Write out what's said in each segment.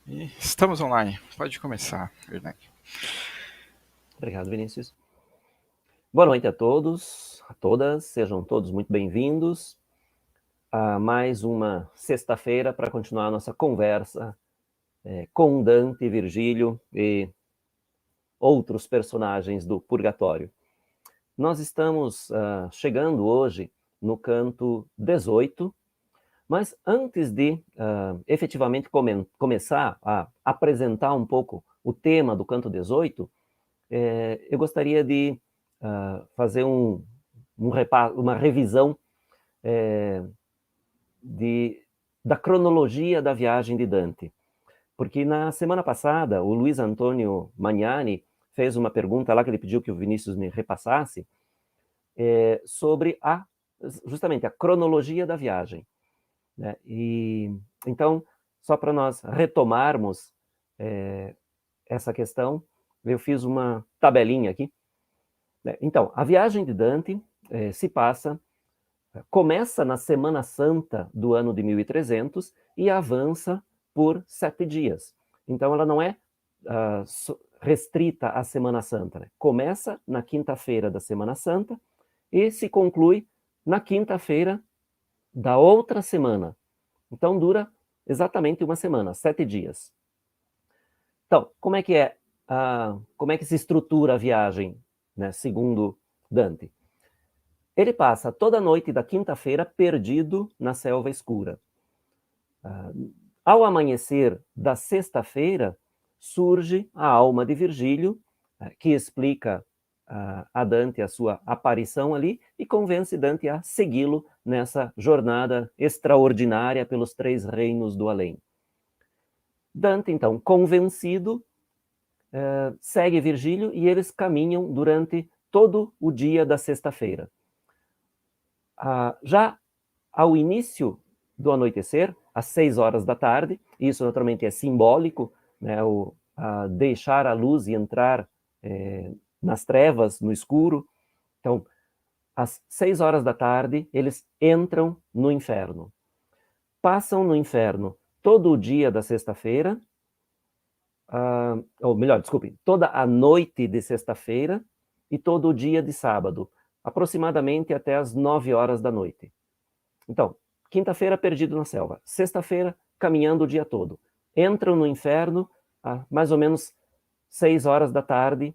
E estamos online. Pode começar, Werneck. Obrigado, Vinícius. Boa noite a todos, a todas. Sejam todos muito bem-vindos a mais uma sexta-feira para continuar a nossa conversa com Dante, Virgílio e outros personagens do Purgatório. Nós estamos chegando hoje no canto 18, mas antes de efetivamente começar a apresentar um pouco o tema do canto 18, eu gostaria de fazer uma revisão da cronologia da viagem de Dante. Porque na semana passada, o Luiz Antônio Magnani fez uma pergunta lá que ele pediu que o Vinícius me repassasse sobre justamente a cronologia da viagem, né? E então, só para nós retomarmos essa questão, eu fiz uma tabelinha aqui, né? Então, a viagem de Dante começa na Semana Santa do ano de 1300 e avança por 7 dias. Então, ela não é restrita à Semana Santa, né? Começa na quinta-feira da Semana Santa e se conclui na quinta-feira da outra semana. Então, dura exatamente uma semana, 7 dias. Então, como é que se estrutura a viagem, né, segundo Dante? Ele passa toda a noite da quinta-feira perdido na selva escura. Ao amanhecer da sexta-feira, surge a alma de Virgílio, que explica a Dante a sua aparição ali e convence Dante a segui-lo nessa jornada extraordinária pelos 3 reinos do além. Dante, então, convencido, segue Virgílio e eles caminham durante todo o dia da sexta-feira. Já ao início do anoitecer, às 6 horas da tarde, isso naturalmente é simbólico, né, deixar a luz e entrar nas trevas, no escuro. Então, às 6 horas da tarde, eles entram no inferno. Passam no inferno todo o dia da sexta-feira, ou melhor, desculpe, toda a noite de sexta-feira e todo o dia de sábado, aproximadamente até às 9 horas da noite. Então, quinta-feira perdido na selva, sexta-feira caminhando o dia todo. Entram no inferno a mais ou menos 6 horas da tarde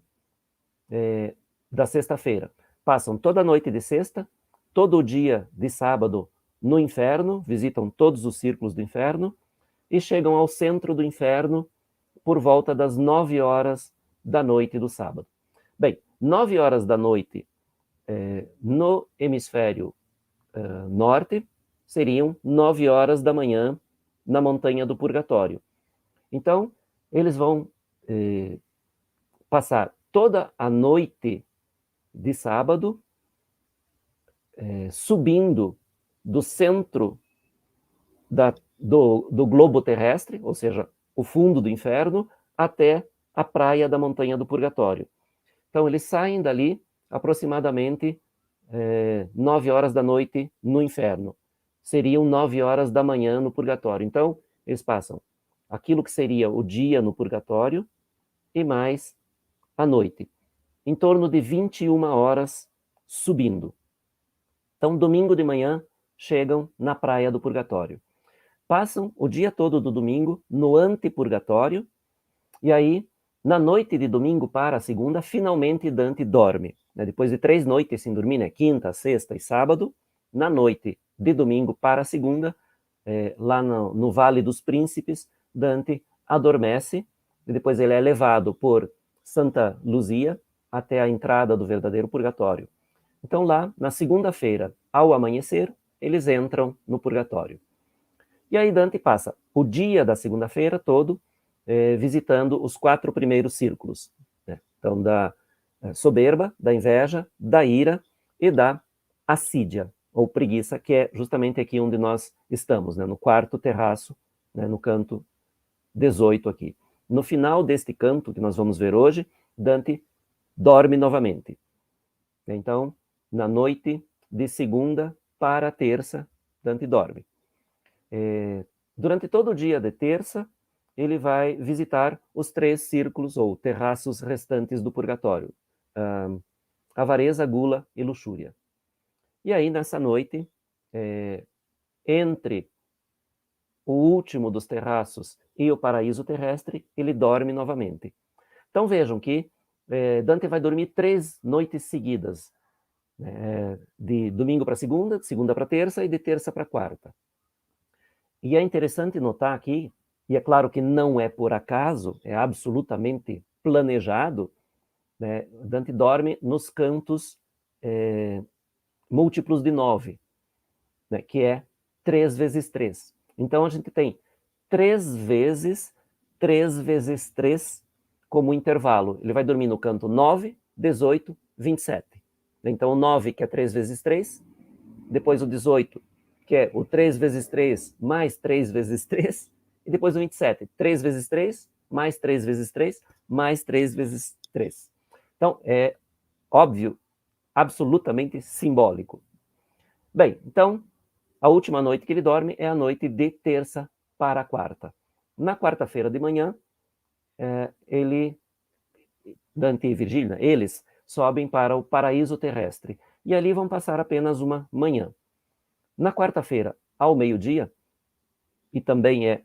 da sexta-feira. Passam toda a noite de sexta, todo o dia de sábado no inferno, visitam todos os círculos do inferno e chegam ao centro do inferno por volta das 9 horas da noite do sábado. Bem, 9 horas da noite no hemisfério norte seriam 9 horas da manhã na montanha do Purgatório. Então, eles vão passar toda a noite de sábado subindo do centro do globo terrestre, ou seja, o fundo do inferno, até a praia da montanha do Purgatório. Então, eles saem dali aproximadamente 9 horas da noite no inferno. Seriam 9 horas da manhã no Purgatório. Então, eles passam aquilo que seria o dia no Purgatório e mais a noite. Em torno de 21 horas subindo. Então, domingo de manhã, chegam na praia do Purgatório. Passam o dia todo do domingo no antepurgatório, e aí, na noite de domingo para a segunda, finalmente Dante dorme. Depois de 3 noites sem dormir, né? Quinta, sexta e sábado, na noite de domingo para a segunda, lá no Vale dos Príncipes, Dante adormece, e depois ele é levado por Santa Luzia até a entrada do verdadeiro purgatório. Então lá, na segunda-feira, ao amanhecer, eles entram no purgatório. E aí Dante passa o dia da segunda-feira todo visitando os 4 primeiros círculos, né? Então, da soberba, da inveja, da ira e da assídia, ou preguiça, que é justamente aqui onde nós estamos, né? No quarto terraço, né? No canto 18 aqui. No final deste canto, que nós vamos ver hoje, Dante dorme novamente. Então, na noite de segunda para terça, Dante dorme. Durante todo o dia de terça, ele vai visitar os 3 círculos ou terraços restantes do purgatório: avareza, gula e luxúria. E aí, nessa noite, entre o último dos terraços e o paraíso terrestre, ele dorme novamente. Então vejam que Dante vai dormir 3 noites seguidas, de domingo para segunda, de segunda para terça e de terça para quarta. E é interessante notar aqui, e é claro que não é por acaso, é absolutamente planejado, né? Dante dorme nos cantos múltiplos de 9, né? Que é 3 vezes 3. Então a gente tem 3 vezes 3 vezes 3 como intervalo. Ele vai dormir no canto 9, 18, 27. Então o 9, que é 3 vezes 3, depois o 18, que é o 3 vezes 3 mais 3 vezes 3, e depois o 27, 3 vezes 3, mais 3 vezes 3, mais 3 vezes 3. Então, é óbvio, absolutamente simbólico. Bem, então, a última noite que ele dorme é a noite de terça para quarta. Na quarta-feira de manhã, Dante e Virgília, eles sobem para o paraíso terrestre, e ali vão passar apenas uma manhã. Na quarta-feira, ao meio-dia, e também é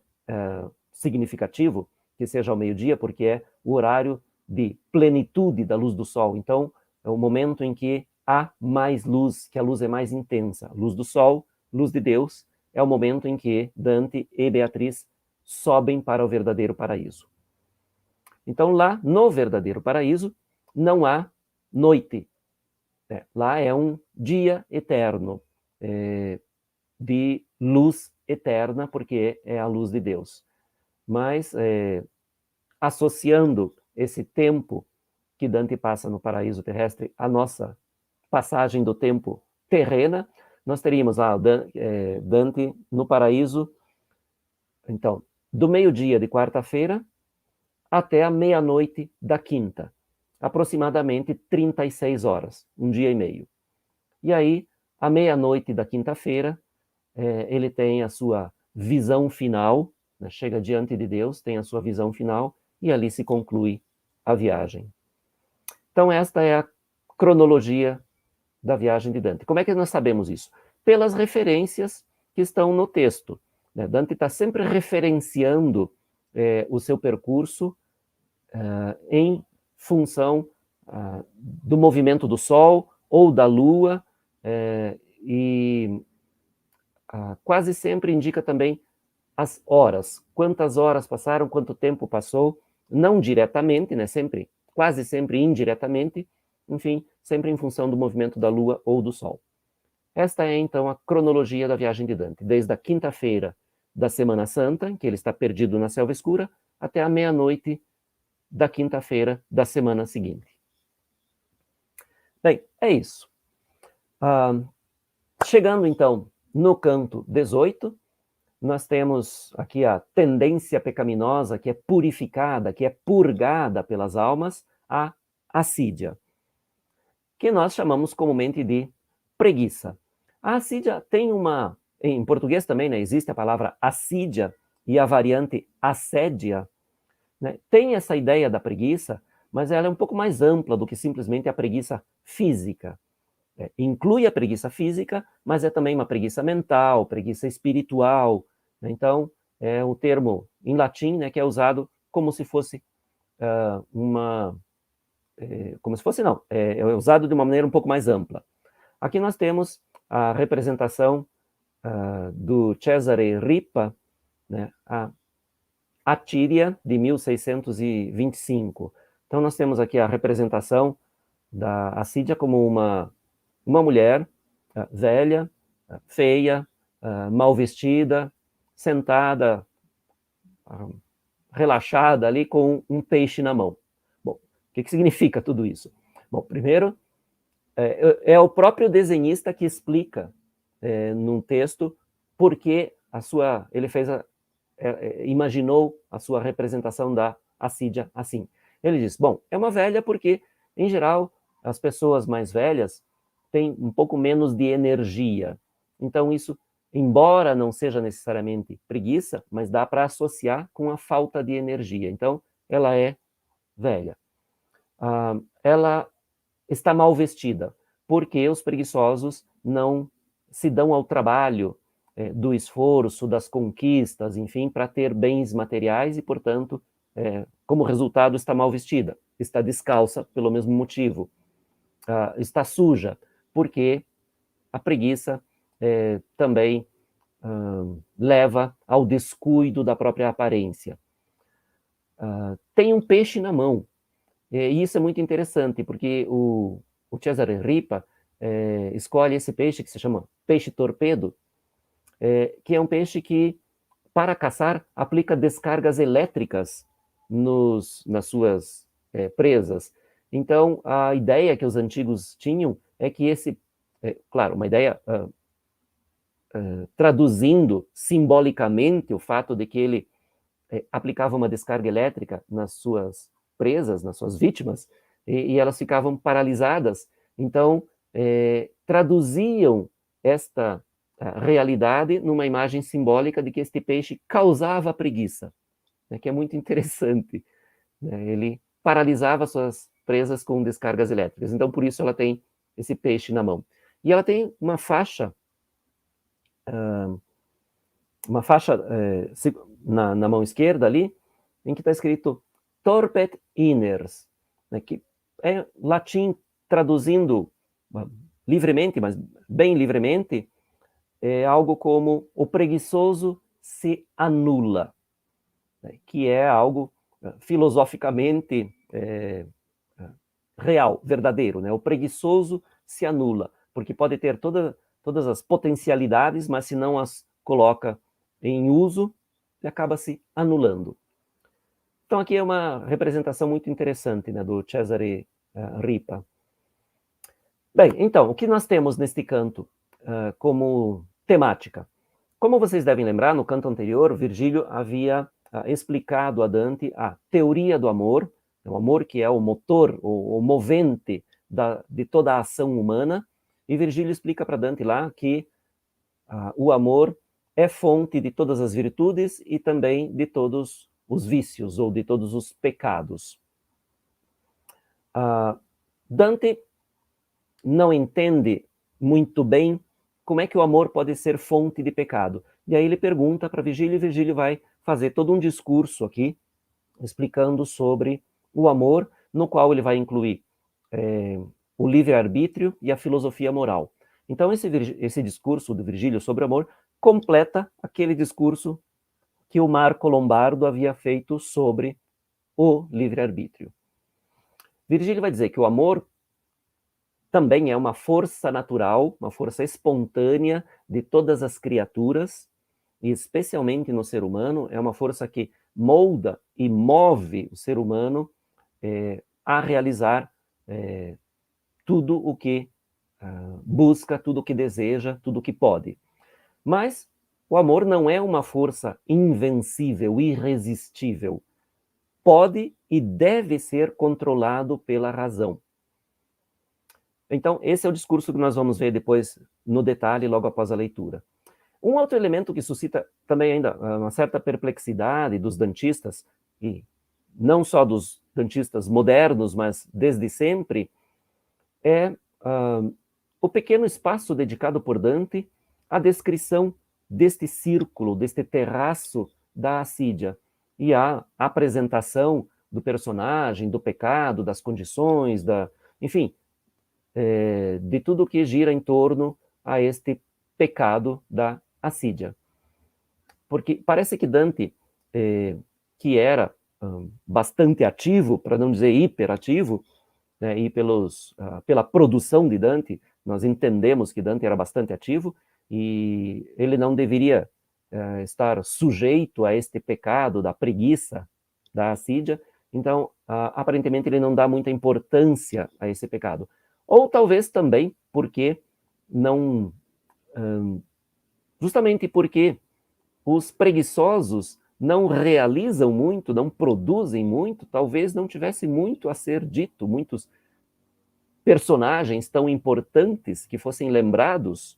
significativo que seja ao meio-dia, porque é o horário de plenitude da luz do sol. Então, é o momento em que há mais luz, que a luz é mais intensa. Luz do sol, luz de Deus, é o momento em que Dante e Beatriz sobem para o verdadeiro paraíso. Então, lá no verdadeiro paraíso, não há noite. Lá é um dia eterno, de luz eterna, porque é a luz de Deus. Mas, associando esse tempo que Dante passa no paraíso terrestre à nossa passagem do tempo terrena, nós teríamos Dante no paraíso, então, do meio-dia de quarta-feira até a meia-noite da quinta, aproximadamente 36 horas, um dia e meio. E aí, à meia-noite da quinta-feira, ele tem a sua visão final, né? Chega diante de Deus, tem a sua visão final, e ali se conclui a viagem. Então, esta é a cronologia da viagem de Dante. Como é que nós sabemos isso? Pelas referências que estão no texto. Né? Dante está sempre referenciando o seu percurso em função do movimento do Sol ou da Lua, e quase sempre indica também as horas, quantas horas passaram, quanto tempo passou, não diretamente, né, sempre, quase sempre indiretamente, enfim, sempre em função do movimento da Lua ou do Sol. Esta é, então, a cronologia da viagem de Dante, desde a quinta-feira da Semana Santa, em que ele está perdido na selva escura, até a meia-noite da quinta-feira da semana seguinte. Bem, é isso. Chegando, então, no canto 18, nós temos aqui a tendência pecaminosa que é purificada, que é purgada pelas almas, a assídia, que nós chamamos comumente de preguiça. A assídia tem uma... Em português também, né, existe a palavra assídia e a variante assédia. Né? Tem essa ideia da preguiça, mas ela é um pouco mais ampla do que simplesmente a preguiça física. Inclui a preguiça física, mas é também uma preguiça mental, preguiça espiritual. Né? Então, é o termo em latim, né, que é usado como se fosse como se fosse, não, é usado de uma maneira um pouco mais ampla. Aqui nós temos a representação do Cesare Ripa, né, a Tíria, de 1625. Então, nós temos aqui a representação da Assídia como uma mulher velha, feia, mal vestida, sentada, relaxada ali com um peixe na mão. Bom, o que significa tudo isso? Bom, primeiro, é o próprio desenhista que explica num texto por que ele fez imaginou a sua representação da Assídia assim. Ele diz, bom, é uma velha porque, em geral, as pessoas mais velhas têm um pouco menos de energia. Então, isso embora não seja necessariamente preguiça, mas dá para associar com a falta de energia. Então, ela é velha. Ela está mal vestida, porque os preguiçosos não se dão ao trabalho do esforço, das conquistas, enfim, para ter bens materiais e, portanto, como resultado, está mal vestida. Está descalça pelo mesmo motivo. Está suja, porque a preguiça também leva ao descuido da própria aparência. Tem um peixe na mão. E isso é muito interessante, porque o Cesare Ripa escolhe esse peixe que se chama peixe torpedo, que é um peixe que, para caçar, aplica descargas elétricas nas suas presas. Então, a ideia que os antigos tinham é que claro, uma ideia traduzindo simbolicamente o fato de que ele aplicava uma descarga elétrica nas suas presas, nas suas vítimas, e elas ficavam paralisadas. Então, traduziam esta realidade numa imagem simbólica de que este peixe causava preguiça, né, que é muito interessante. Né? Ele paralisava suas presas com descargas elétricas. Então, por isso, ela tem esse peixe na mão. E ela tem uma faixa na mão esquerda ali, em que está escrito Torpet Iners, né, que é latim, traduzindo livremente, mas bem livremente, é algo como o preguiçoso se anula, né, que é algo filosoficamente real, verdadeiro. Né? O preguiçoso se anula, porque pode ter todas as potencialidades, mas se não as coloca em uso, acaba se anulando. Então aqui é uma representação muito interessante, né, do Cesare Ripa. Bem, então, o que nós temos neste canto como temática? Como vocês devem lembrar, no canto anterior, Virgílio havia explicado a Dante a teoria do amor, o amor que é o motor, o movente de toda a ação humana, e Virgílio explica para Dante lá que o amor é fonte de todas as virtudes e também de todos os vícios ou de todos os pecados. Dante não entende muito bem como é que o amor pode ser fonte de pecado. E aí ele pergunta para Virgílio, e Virgílio vai fazer todo um discurso aqui, explicando sobre o amor, no qual ele vai incluir o livre-arbítrio e a filosofia moral. Então, esse discurso do Virgílio sobre o amor completa aquele discurso que o Marco Lombardo havia feito sobre o livre-arbítrio. Virgílio vai dizer que o amor também é uma força natural, uma força espontânea de todas as criaturas, e especialmente no ser humano, é uma força que molda e move o ser humano a realizar tudo o que busca, tudo o que deseja, tudo o que pode. Mas o amor não é uma força invencível, irresistível. Pode e deve ser controlado pela razão. Então, esse é o discurso que nós vamos ver depois no detalhe, logo após a leitura. Um outro elemento que suscita também ainda uma certa perplexidade dos dantistas, e não só dos dantistas modernos, mas desde sempre, é o pequeno espaço dedicado por Dante à descrição deste círculo, deste terraço da assídia, e a apresentação do personagem, do pecado, das condições, enfim, de tudo que gira em torno a este pecado da assídia. Porque parece que Dante, que era bastante ativo, para não dizer hiperativo, né, e pela produção de Dante, nós entendemos que Dante era bastante ativo, e ele não deveria estar sujeito a este pecado da preguiça, da assídia. Então, aparentemente, ele não dá muita importância a esse pecado. Ou talvez também porque não... justamente porque os preguiçosos não realizam muito, não produzem muito, talvez não tivesse muito a ser dito, muitos personagens tão importantes que fossem lembrados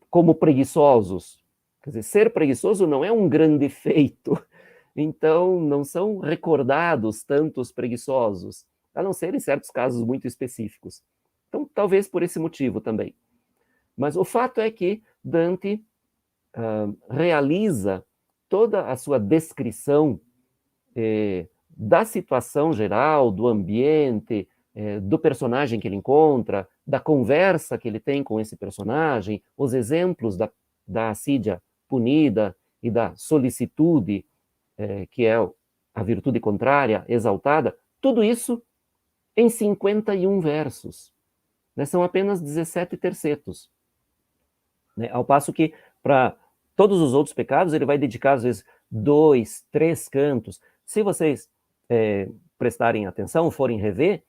como preguiçosos. Quer dizer, ser preguiçoso não é um grande feito, então não são recordados tantos preguiçosos, a não ser em certos casos muito específicos. Então, talvez por esse motivo também. Mas o fato é que Dante realiza toda a sua descrição da situação geral, do ambiente, do personagem que ele encontra, da conversa que ele tem com esse personagem, os exemplos da assídia punida e da solicitude, que é a virtude contrária, exaltada, tudo isso em 51 versos. Né? São apenas 17 tercetos. Né? Ao passo que, para todos os outros pecados, ele vai dedicar, às vezes, 2, 3 cantos. Se vocês prestarem atenção, forem rever,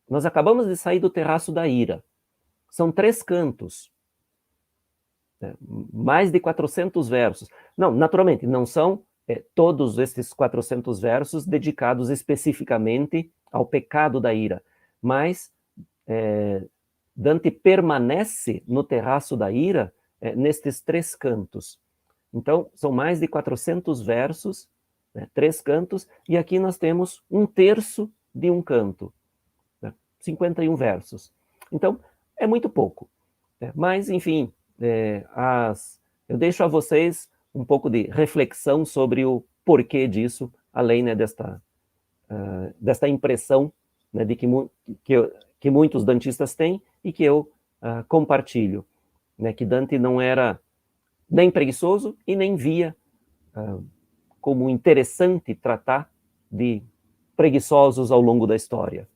nós acabamos de sair do terraço da ira. São 3 cantos. Né? Mais de 400 versos. Não, naturalmente, não são todos esses 400 versos dedicados especificamente ao pecado da ira, mas Dante permanece no terraço da ira nestes 3 cantos. Então, são mais de 400 versos, 3 cantos, e aqui nós temos 1/3 de um canto, 51 versos. Então, é muito pouco. Mas, enfim, eu deixo a vocês um pouco de reflexão sobre o porquê disso, além, né, desta impressão, né, de que muitos dantistas têm e que eu compartilho, né, que Dante não era nem preguiçoso e nem via como interessante tratar de preguiçosos ao longo da história.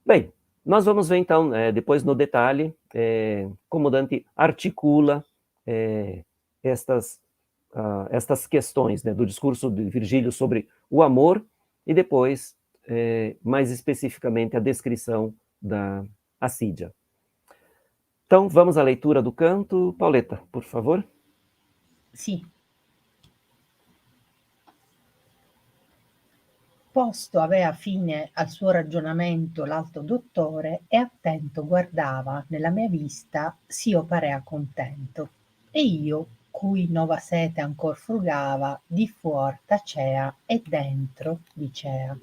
Bem, nós vamos ver então, depois no detalhe, como Dante articula estas questões, né, do discurso de Virgílio sobre o amor e depois, mais especificamente, a descrição da assídia. Então, vamos à leitura do canto. Pauletta, por favor. Sì. Posto avea fine al suo ragionamento l'alto dottore e attento guardava nella mia vista s'io parea contento. E io, cui nova sete ancor frugava, di fuor tacea e dentro dicea: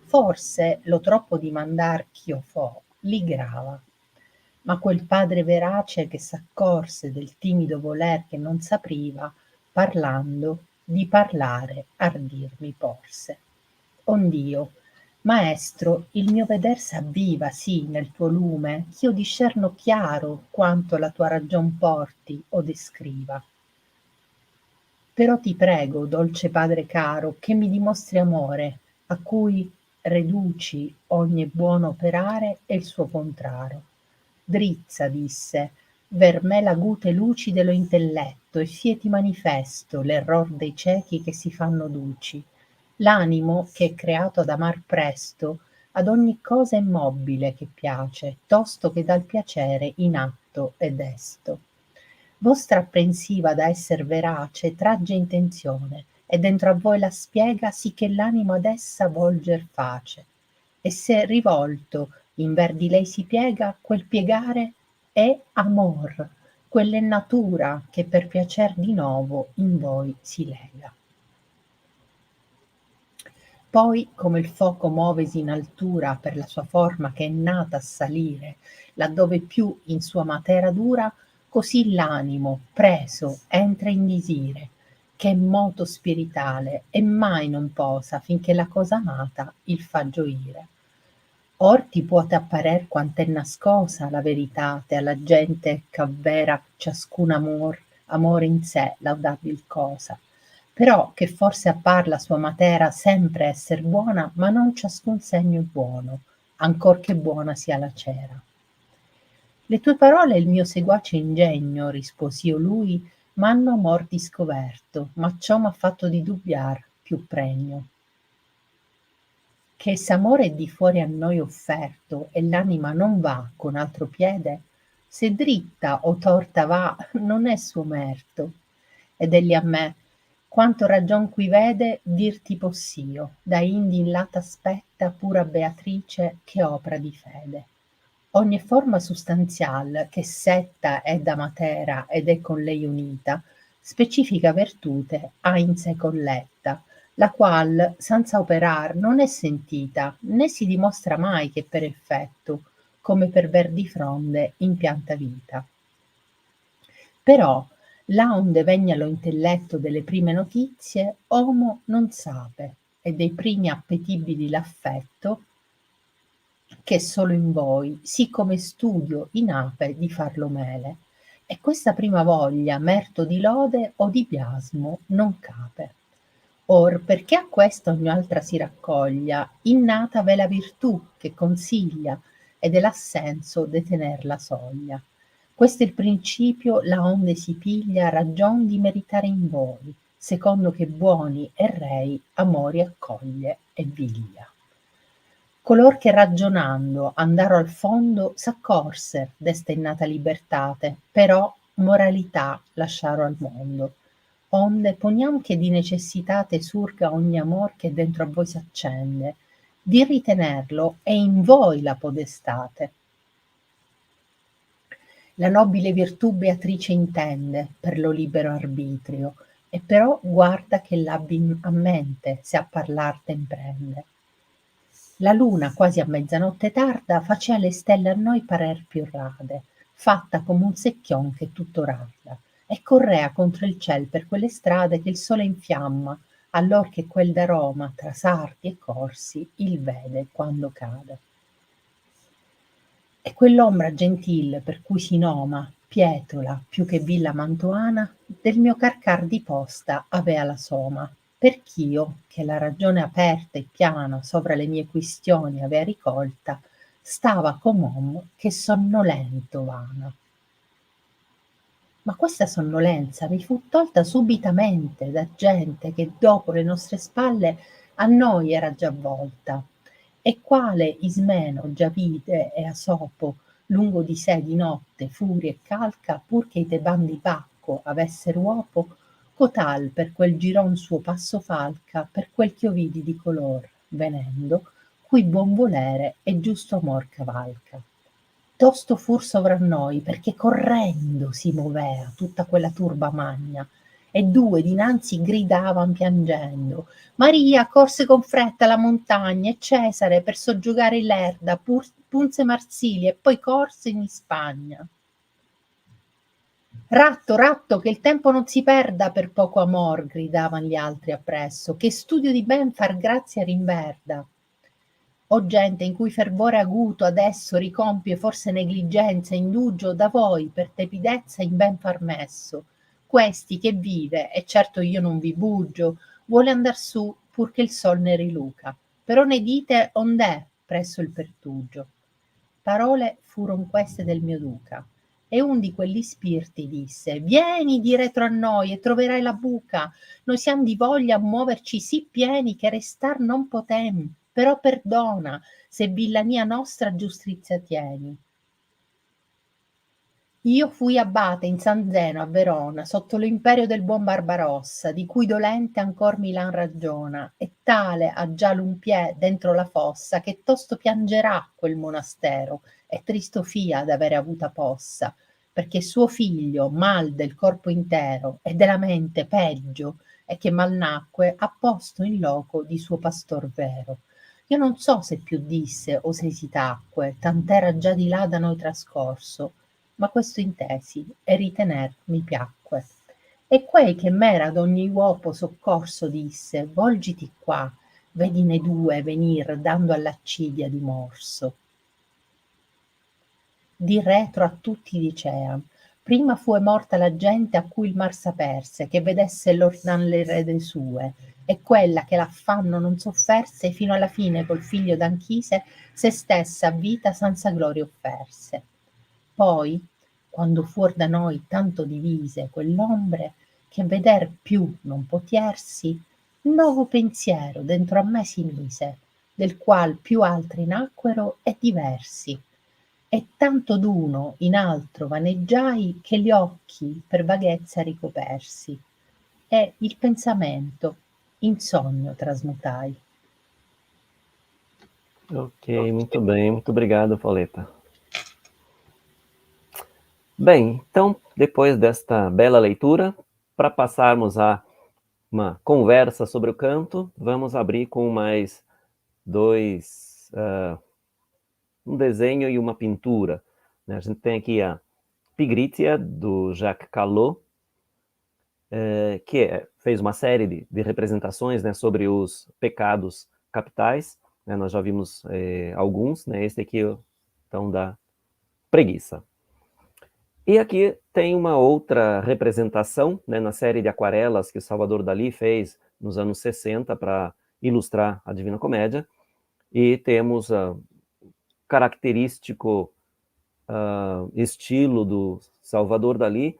forse lo troppo dimandar ch'io fo li grava. Ma quel padre verace che s'accorse del timido voler che non s'apriva, parlando, di parlare ardir mi porse. Ond'io, maestro, il mio veder s'avviva sì nel tuo lume, ch'io discerno chiaro quanto la tua ragion porti o descriva. Però ti prego, dolce padre caro, che mi dimostri amore, a cui reduci ogni buono operare e il suo contrario. Drizza, disse, ver me l'agute luci dello intelletto e fieti manifesto l'error dei ciechi che si fanno duci. L'animo che è creato ad amar presto ad ogni cosa immobile che piace, tosto che dal piacere in atto è desto. Vostra apprensiva da esser verace tragge intenzione, e dentro a voi la spiega sì che l'animo ad essa volger face. E se rivolto in ver di lei si piega, quel piegare è amor, quell'è natura che per piacer di novo in voi si lega. Poi, come il foco muovesi in altura per la sua forma che è nata a salire, laddove più in sua matera dura, così l'animo, preso, entra in disire, che è moto spiritale e mai non posa finché la cosa amata il fa gioire. Or ti puote apparer quant'è nascosa la veritate alla gente ch'avvera ciascun amore in sé laudabil cosa. Però che forse appar la sua matera sempre esser buona, ma non ciascun segno è buono, ancor che buona sia la cera. Le tue parole e il mio seguace ingegno, rispos'io lui, m'hanno amor discoverto, ma ciò m'ha fatto di dubbiar più pregno. Che s'amore è di fuori a noi offerto e l'anima non va con altro piede, se dritta o torta va, non è suo merto. Ed egli a me, quanto ragion qui vede, dirti possio, da indi in là t'aspetta pura Beatrice che opra di fede. Ogni forma sustanzial che setta è da matera ed è con lei unita, specifica vertute ha in sé colletta, la qual senza operar non è sentita, né si dimostra mai che per effetto, come per ver di fronde in pianta vita. Però, là onde vegna lo intelletto delle prime notizie, homo non sape, e dei primi appetibili l'affetto, che solo in voi, sì come studio inape di farlo mele, e questa prima voglia, merto di lode o di biasmo, non cape. Or perché a questa ogni altra si raccoglia, innata v'è la virtù che consiglia, e dell'assenso detener la soglia. Questo è il principio la onde si piglia ragion di meritare in voi, secondo che buoni e rei amori accoglie e viglia. Color che ragionando andaro al fondo s'accorser d'esta innata libertate, però moralità lasciaro al mondo. Onde poniam che di necessitate surga ogni amor che dentro a voi s'accende, di ritenerlo è in voi la podestate. La nobile virtù Beatrice intende per lo libero arbitrio, e però guarda che l'abbi a mente se a parlar te imprende. La luna, quasi a mezzanotte tarda, facea le stelle a noi parer più rade, fatta come un secchion che tutto rarda, e correa contro il ciel per quelle strade che il sole infiamma, allor che quel da Roma, tra sarti e corsi, il vede quando cade. E quell'ombra gentil per cui si noma Pietola più che villa mantuana, del mio carcar di posta avea la soma, perch'io, che la ragione aperta e piana sovra le mie quistioni avea ricolta, stava com'om che sonnolento vana. Ma questa sonnolenza mi fu tolta subitamente da gente che dopo le nostre spalle a noi era già volta, e quale Ismeno già vide e Asopo lungo di sé di notte furia e calca, pur che i Teban di Bacco avesser uopo, cotal per quel giron suo passo falca, per quel ch'io vidi di color, venendo, cui buon volere e giusto amor cavalca. Tosto fur sovra noi, perché correndo si movea tutta quella turba magna, e due dinanzi gridavan piangendo: Maria corse con fretta alla montagna, e Cesare per soggiogare l'erda punse Marsilia, e poi corse in Ispagna. Ratto, ratto, che il tempo non si perda per poco amor, gridavan gli altri appresso, che studio di ben far grazia rinverda. O gente in cui fervore aguto adesso ricompie forse negligenza, indugio da voi per tepidezza in ben far messo. Questi che vive, e certo io non vi buggio, vuole andar su pur che il sol ne riluca. Però ne dite ond'è presso il pertugio. Parole furon queste del mio duca. E un di quelli spirti disse: Vieni di retro a noi e troverai la buca. Noi siam di voglia a muoverci sì pieni che restar non potem, però perdona se villania nostra giustizia tieni. Io fui abate in San Zeno a Verona, sotto lo imperio del buon Barbarossa, di cui dolente ancor Milan ragiona, e tale ha già l'un piè dentro la fossa, che tosto piangerà quel monastero, e tristo fia d'avere avuta possa, perché suo figlio, mal del corpo intero, e della mente peggio, e che mal nacque, ha posto in loco di suo pastor vero. Io non so se più disse o se si tacque, tant'era già di là da noi trascorso, ma questo intesi e ritener mi piacque. E quei che m'era d'ogni uopo soccorso disse: Volgiti qua, vedine due venir dando all'accidia di morso. Di retro a tutti dicean: prima fue morta la gente a cui il mar s'aperse, che vedesse l'ordan le rede sue, e quella che l'affanno non sofferse, fino alla fine col figlio d'Anchise se stessa a vita senza gloria offerse. Poi, quando fuor da noi tanto divise quell'ombre, che veder più non potiersi, novo pensiero dentro a me si mise, del qual più altri nacquero e diversi. E tanto d'uno in altro vaneggiai, che gli occhi per vaghezza ricopersi, e il pensamento in sogno trasmutai. Ok, muito bem, muito obrigado, Pauleta. Bem, então, depois desta bela leitura, para passarmos a uma conversa sobre o canto, vamos abrir com mais um desenho e uma pintura. A gente tem aqui a Pigritia, do Jacques Callot, que fez uma série de representações, né, sobre os pecados capitais. Nós já vimos alguns, né, esse aqui, então, da preguiça. E aqui tem uma outra representação, né, na série de aquarelas que o Salvador Dalí fez nos anos 60 para ilustrar a Divina Comédia, e temos característico estilo do Salvador Dalí,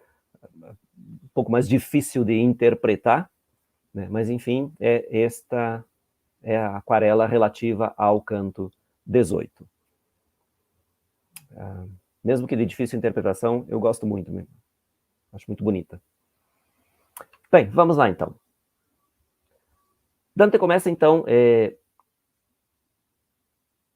um pouco mais difícil de interpretar, né? Mas enfim, esta é a aquarela relativa ao canto 18. Mesmo que de difícil interpretação, eu gosto muito mesmo. Acho muito bonita. Bem, vamos lá então. Dante começa então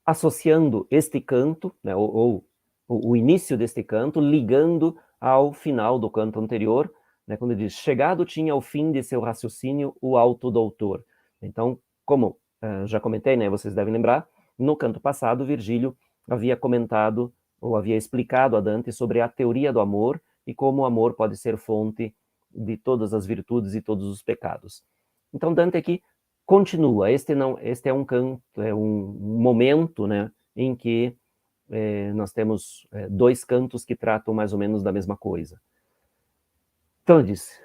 associando este canto, né, ou o início deste canto, ligando ao final do canto anterior, né, quando ele diz: chegado tinha ao fim de seu raciocínio o autodoutor. Então, como já comentei, né, vocês devem lembrar, no canto passado, Virgílio havia comentado, ou havia explicado a Dante sobre a teoria do amor e como o amor pode ser fonte de todas as virtudes e todos os pecados. Então, Dante aqui continua. Este é um canto, é um momento, né, em que nós temos dois cantos que tratam mais ou menos da mesma coisa. Então ele diz: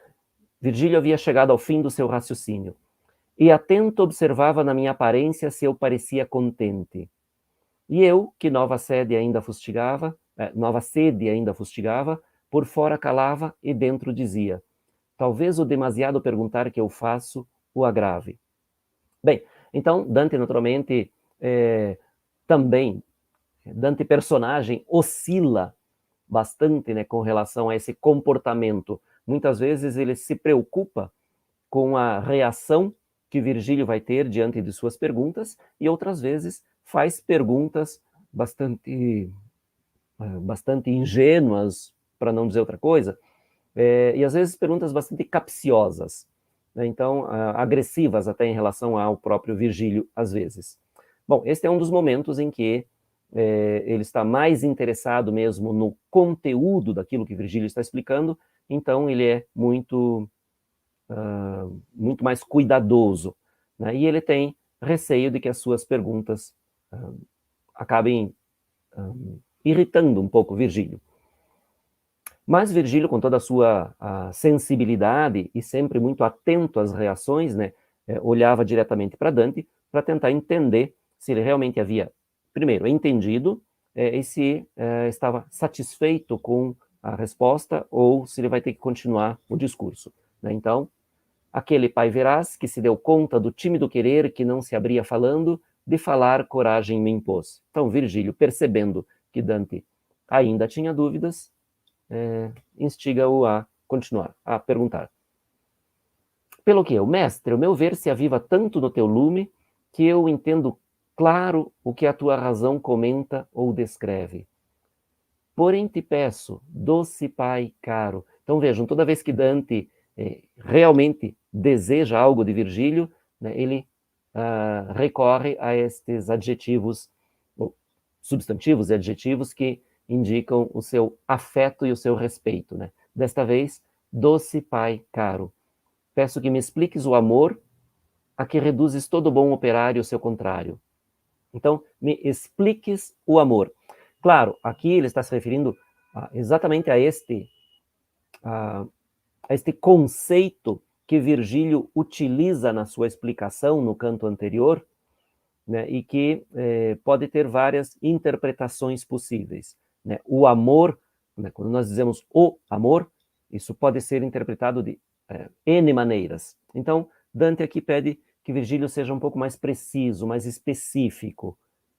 Virgílio havia chegado ao fim do seu raciocínio, e atento observava na minha aparência se eu parecia contente. E eu, que nova sede ainda fustigava, por fora calava e dentro dizia: talvez o demasiado perguntar que eu faço o agrave. Bem, então Dante naturalmente também, Dante personagem oscila bastante, né, com relação a esse comportamento. Muitas vezes ele se preocupa com a reação que Virgílio vai ter diante de suas perguntas, e outras vezes faz perguntas bastante ingênuas, para não dizer outra coisa, e às vezes perguntas bastante capciosas, né, então agressivas até em relação ao próprio Virgílio, às vezes. Bom, este é um dos momentos em que ele está mais interessado mesmo no conteúdo daquilo que Virgílio está explicando, então ele é muito mais cuidadoso, né? E ele tem receio de que as suas perguntas acabem irritando um pouco Virgílio. Mas Virgílio, com toda a sua sensibilidade e sempre muito atento às reações, né, olhava diretamente para Dante para tentar entender se ele realmente havia, primeiro, entendido e se estava satisfeito com a resposta ou se ele vai ter que continuar o discurso, né? Então, aquele pai veraz que se deu conta do tímido querer que não se abria falando, de falar coragem me impôs. Então, Virgílio, percebendo que Dante ainda tinha dúvidas, instiga-o a continuar, a perguntar. Pelo que, mestre, o meu ver se aviva tanto no teu lume, que eu entendo claro o que a tua razão comenta ou descreve. Porém te peço, doce pai caro. Então vejam, toda vez que Dante realmente deseja algo de Virgílio, né, ele recorre a estes adjetivos, substantivos e adjetivos que indicam o seu afeto e o seu respeito, né? Desta vez, doce pai caro, peço que me expliques o amor a que reduzes todo bom operário o seu contrário. Então, me expliques o amor. Claro, aqui ele está se referindo exatamente a este conceito que Virgílio utiliza na sua explicação no canto anterior, né, e que pode ter várias interpretações possíveis, né? O amor, né, quando nós dizemos o amor, isso pode ser interpretado de N maneiras. Então, Dante aqui pede que Virgílio seja um pouco mais preciso, mais específico.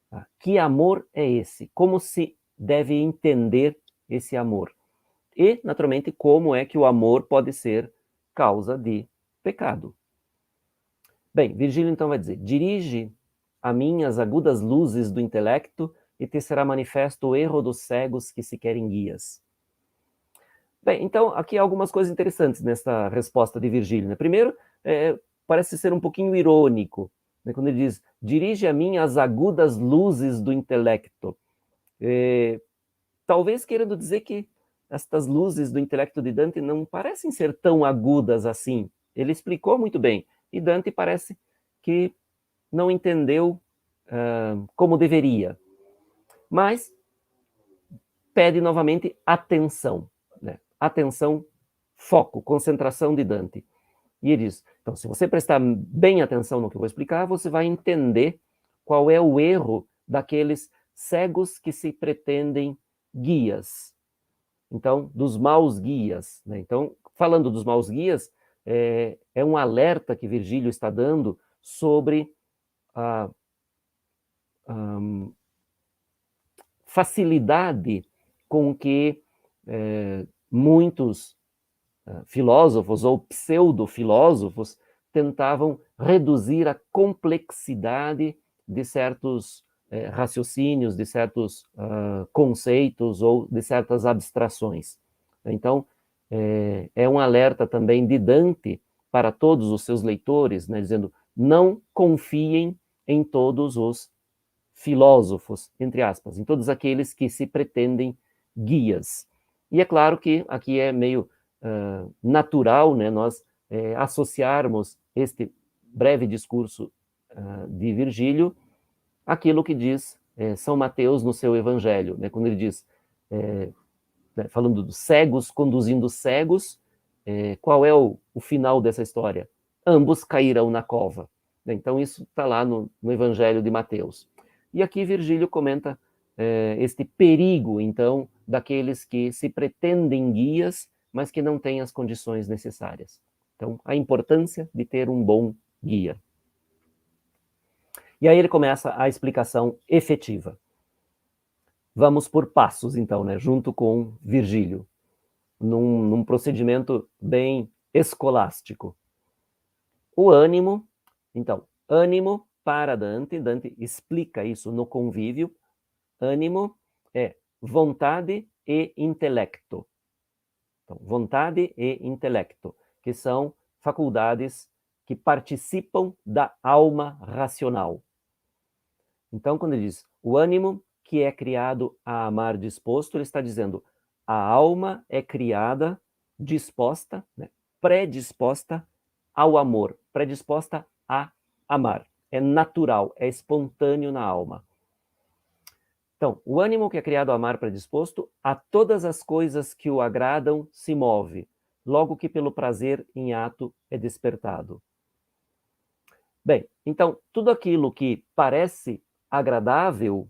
Tá? Que amor é esse? Como se deve entender esse amor? E, naturalmente, como é que o amor pode ser causa de pecado? Bem, Virgílio então vai dizer: dirige a mim as agudas luzes do intelecto e te será manifesto o erro dos cegos que se querem guias. Bem, então, aqui há algumas coisas interessantes nessa resposta de Virgílio, né? Primeiro, parece ser um pouquinho irônico, né? Quando ele diz, dirige a mim as agudas luzes do intelecto. Talvez querendo dizer que estas luzes do intelecto de Dante não parecem ser tão agudas assim. Ele explicou muito bem, e Dante parece que não entendeu como deveria. Mas pede novamente atenção, né? Atenção, foco, concentração de Dante. E ele diz, então, se você prestar bem atenção no que eu vou explicar, você vai entender qual é o erro daqueles cegos que se pretendem guias. Então, dos maus guias, né? Então, falando dos maus guias, é um alerta que Virgílio está dando sobre a facilidade com que muitos filósofos ou pseudo-filósofos tentavam reduzir a complexidade de certos raciocínios, de certos conceitos ou de certas abstrações. Então, é um alerta também de Dante para todos os seus leitores, né, dizendo, não confiem em todos os filósofos, entre aspas, em todos aqueles que se pretendem guias. E é claro que aqui é meio natural, né, nós associarmos este breve discurso de Virgílio àquilo que diz São Mateus no seu Evangelho, né, quando ele diz, né, falando dos cegos conduzindo cegos, qual é o final dessa história? Ambos cairão na cova. Então isso está lá no Evangelho de Mateus. E aqui Virgílio comenta este perigo, então, daqueles que se pretendem guias, mas que não têm as condições necessárias. Então, a importância de ter um bom guia. E aí ele começa a explicação efetiva. Vamos por passos, então, né, junto com Virgílio, num procedimento bem escolástico. O ânimo, então, ânimo para Dante explica isso no Convívio. Ânimo é vontade e intelecto. Então, vontade e intelecto, que são faculdades que participam da alma racional. Então, quando ele diz o ânimo que é criado a amar disposto, ele está dizendo a alma é criada disposta, né, predisposta ao amor, predisposta a amar. É natural, é espontâneo na alma. Então, o ânimo que é criado a amar predisposto, a todas as coisas que o agradam se move, logo que pelo prazer em ato é despertado. Bem, então, tudo aquilo que parece agradável,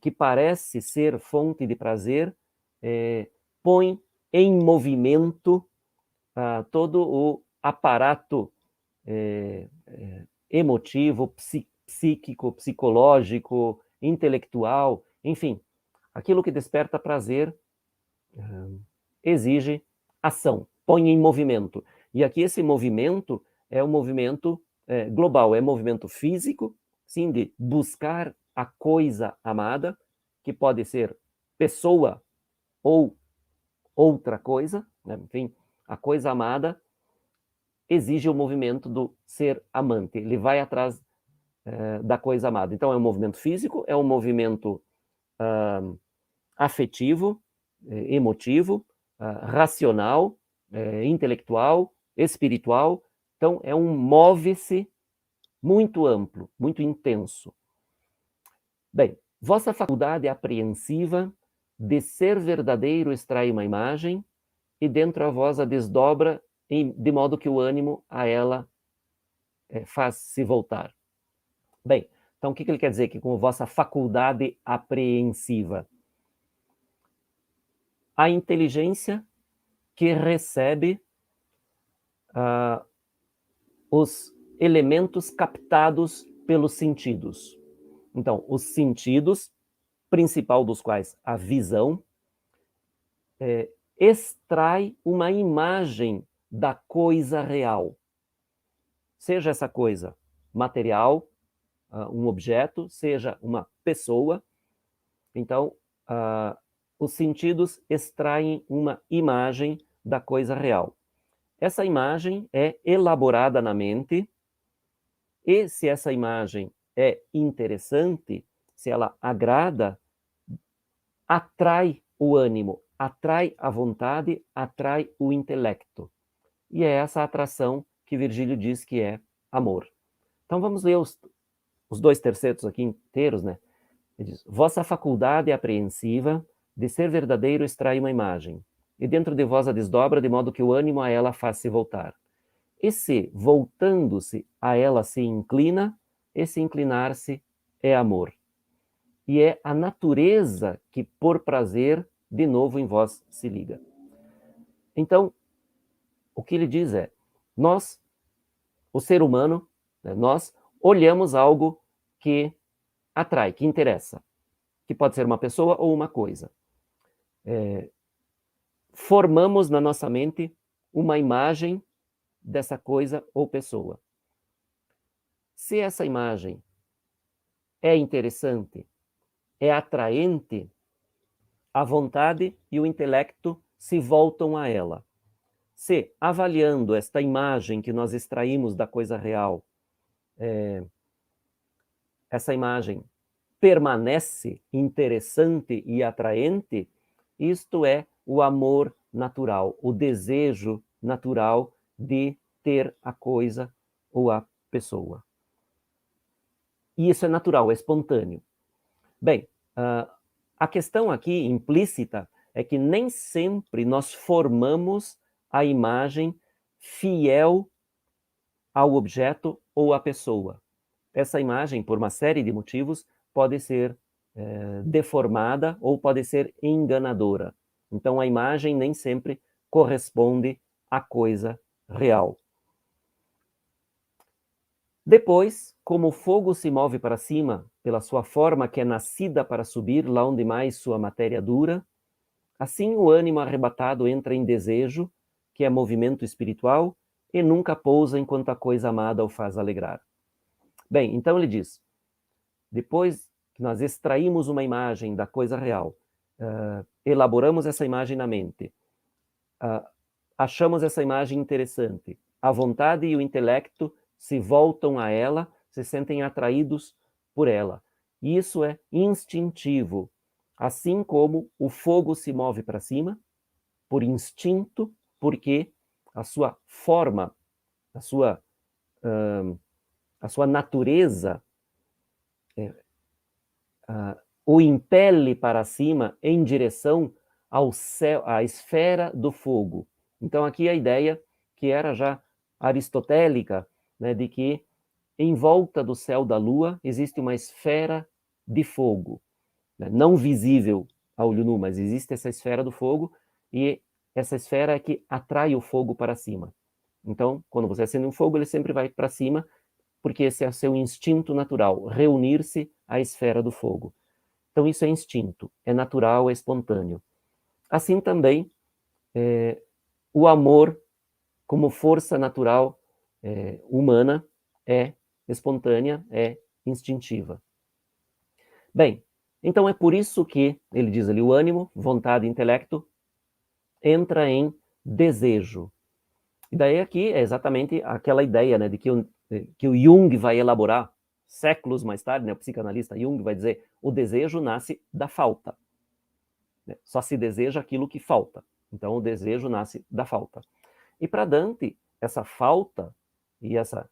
que parece ser fonte de prazer, põe em movimento todo o aparato emotivo, psíquico, psicológico, intelectual, enfim, aquilo que desperta prazer exige ação, põe em movimento. E aqui esse movimento é um movimento global, é movimento físico, sim, de buscar a coisa amada, que pode ser pessoa ou outra coisa, né? Enfim, a coisa amada exige o movimento do ser amante, ele vai atrás da coisa amada. Então é um movimento físico, é um movimento afetivo, emotivo, racional, intelectual, espiritual. Então é um move-se muito amplo, muito intenso. Bem, vossa faculdade apreensiva de ser verdadeiro extrai uma imagem e dentro a vós a desdobra de modo que o ânimo a ela faz se voltar. Bem, então o que ele quer dizer aqui com vossa faculdade apreensiva? A inteligência que recebe os elementos captados pelos sentidos. Então, os sentidos, principal dos quais a visão, extrai uma imagem da coisa real. Seja essa coisa material, um objeto, seja uma pessoa. Então, os sentidos extraem uma imagem da coisa real. Essa imagem é elaborada na mente, e se essa imagem é interessante, se ela agrada, atrai o ânimo, atrai a vontade, atrai o intelecto. E é essa atração que Virgílio diz que é amor. Então vamos ler os 2 tercetos aqui inteiros, né? Ele diz: vossa faculdade apreensiva de ser verdadeiro extrai uma imagem, e dentro de vós a desdobra, de modo que o ânimo a ela faz-se voltar. E se, voltando-se, a ela se inclina, esse inclinar-se é amor. E é a natureza que, por prazer, de novo em vós se liga. Então, o que ele diz é, nós, o ser humano, né, nós olhamos algo que atrai, que interessa, que pode ser uma pessoa ou uma coisa. Formamos na nossa mente uma imagem dessa coisa ou pessoa. Se essa imagem é interessante, é atraente, a vontade e o intelecto se voltam a ela. Se, avaliando esta imagem que nós extraímos da coisa real, essa imagem permanece interessante e atraente, isto é o amor natural, o desejo natural de ter a coisa ou a pessoa. E isso é natural, é espontâneo. Bem, a questão aqui implícita é que nem sempre nós formamos a imagem fiel ao objeto ou à pessoa. Essa imagem, por uma série de motivos, pode ser deformada ou pode ser enganadora. Então, a imagem nem sempre corresponde à coisa real. Depois, como o fogo se move para cima, pela sua forma que é nascida para subir, lá onde mais sua matéria dura, assim o ânimo arrebatado entra em desejo, que é movimento espiritual, e nunca pousa enquanto a coisa amada o faz alegrar. Bem, então ele diz, depois que nós extraímos uma imagem da coisa real, elaboramos essa imagem na mente, achamos essa imagem interessante, a vontade e o intelecto se voltam a ela, se sentem atraídos por ela. Isso é instintivo, assim como o fogo se move para cima, por instinto, porque a sua forma, a sua natureza o impele para cima em direção ao céu, à esfera do fogo. Então aqui a ideia que era já aristotélica, né, de que em volta do céu da lua existe uma esfera de fogo, né, não visível a olho nu, mas existe essa esfera do fogo e essa esfera é que atrai o fogo para cima. Então, quando você acende um fogo, ele sempre vai para cima, porque esse é o seu instinto natural, reunir-se à esfera do fogo. Então isso é instinto, é natural, é espontâneo. Assim também, o amor como força natural humana é espontânea, é instintiva. Bem, então é por isso que, ele diz ali, o ânimo, vontade e intelecto entra em desejo. E daí aqui é exatamente aquela ideia, né, de que o Jung vai elaborar séculos mais tarde, né, o psicanalista Jung vai dizer, o desejo nasce da falta. Né? Só se deseja aquilo que falta. Então o desejo nasce da falta. E para Dante, essa falta e essa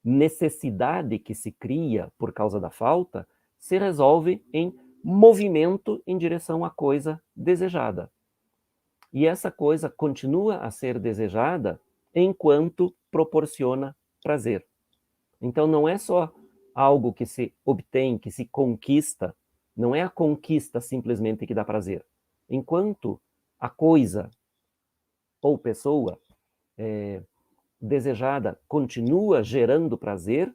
necessidade que se cria por causa da falta se resolve em movimento em direção à coisa desejada. E essa coisa continua a ser desejada enquanto proporciona prazer. Então não é só algo que se obtém, que se conquista, não é a conquista simplesmente que dá prazer. Enquanto a coisa ou pessoa desejada continua gerando prazer,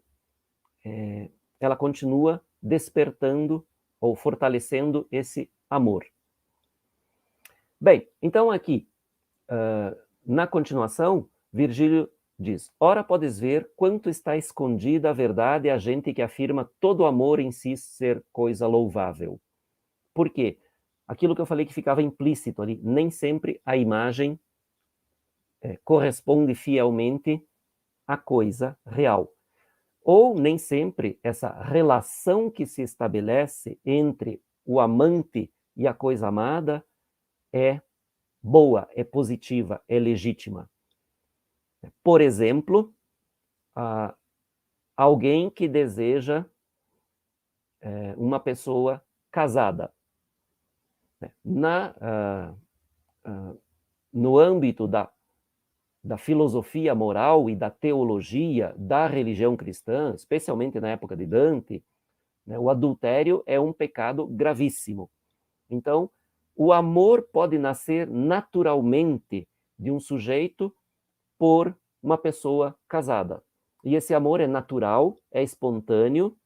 ela continua despertando ou fortalecendo esse amor. Bem, então aqui, na continuação, Virgílio diz, ora podes ver quanto está escondida a verdade a gente que afirma todo amor em si ser coisa louvável. Por quê? aquilo que eu falei que ficava implícito ali, nem sempre a imagem corresponde fielmente à coisa real. Ou nem sempre essa relação que se estabelece entre o amante e a coisa amada é boa, é positiva, é legítima. Por exemplo, alguém que deseja uma pessoa casada. No âmbito da filosofia moral e da teologia da religião cristã, especialmente na época de Dante, né, o adultério é um pecado gravíssimo. Então, o amor pode nascer naturalmente de um sujeito por uma pessoa casada. E esse amor é natural, é espontâneo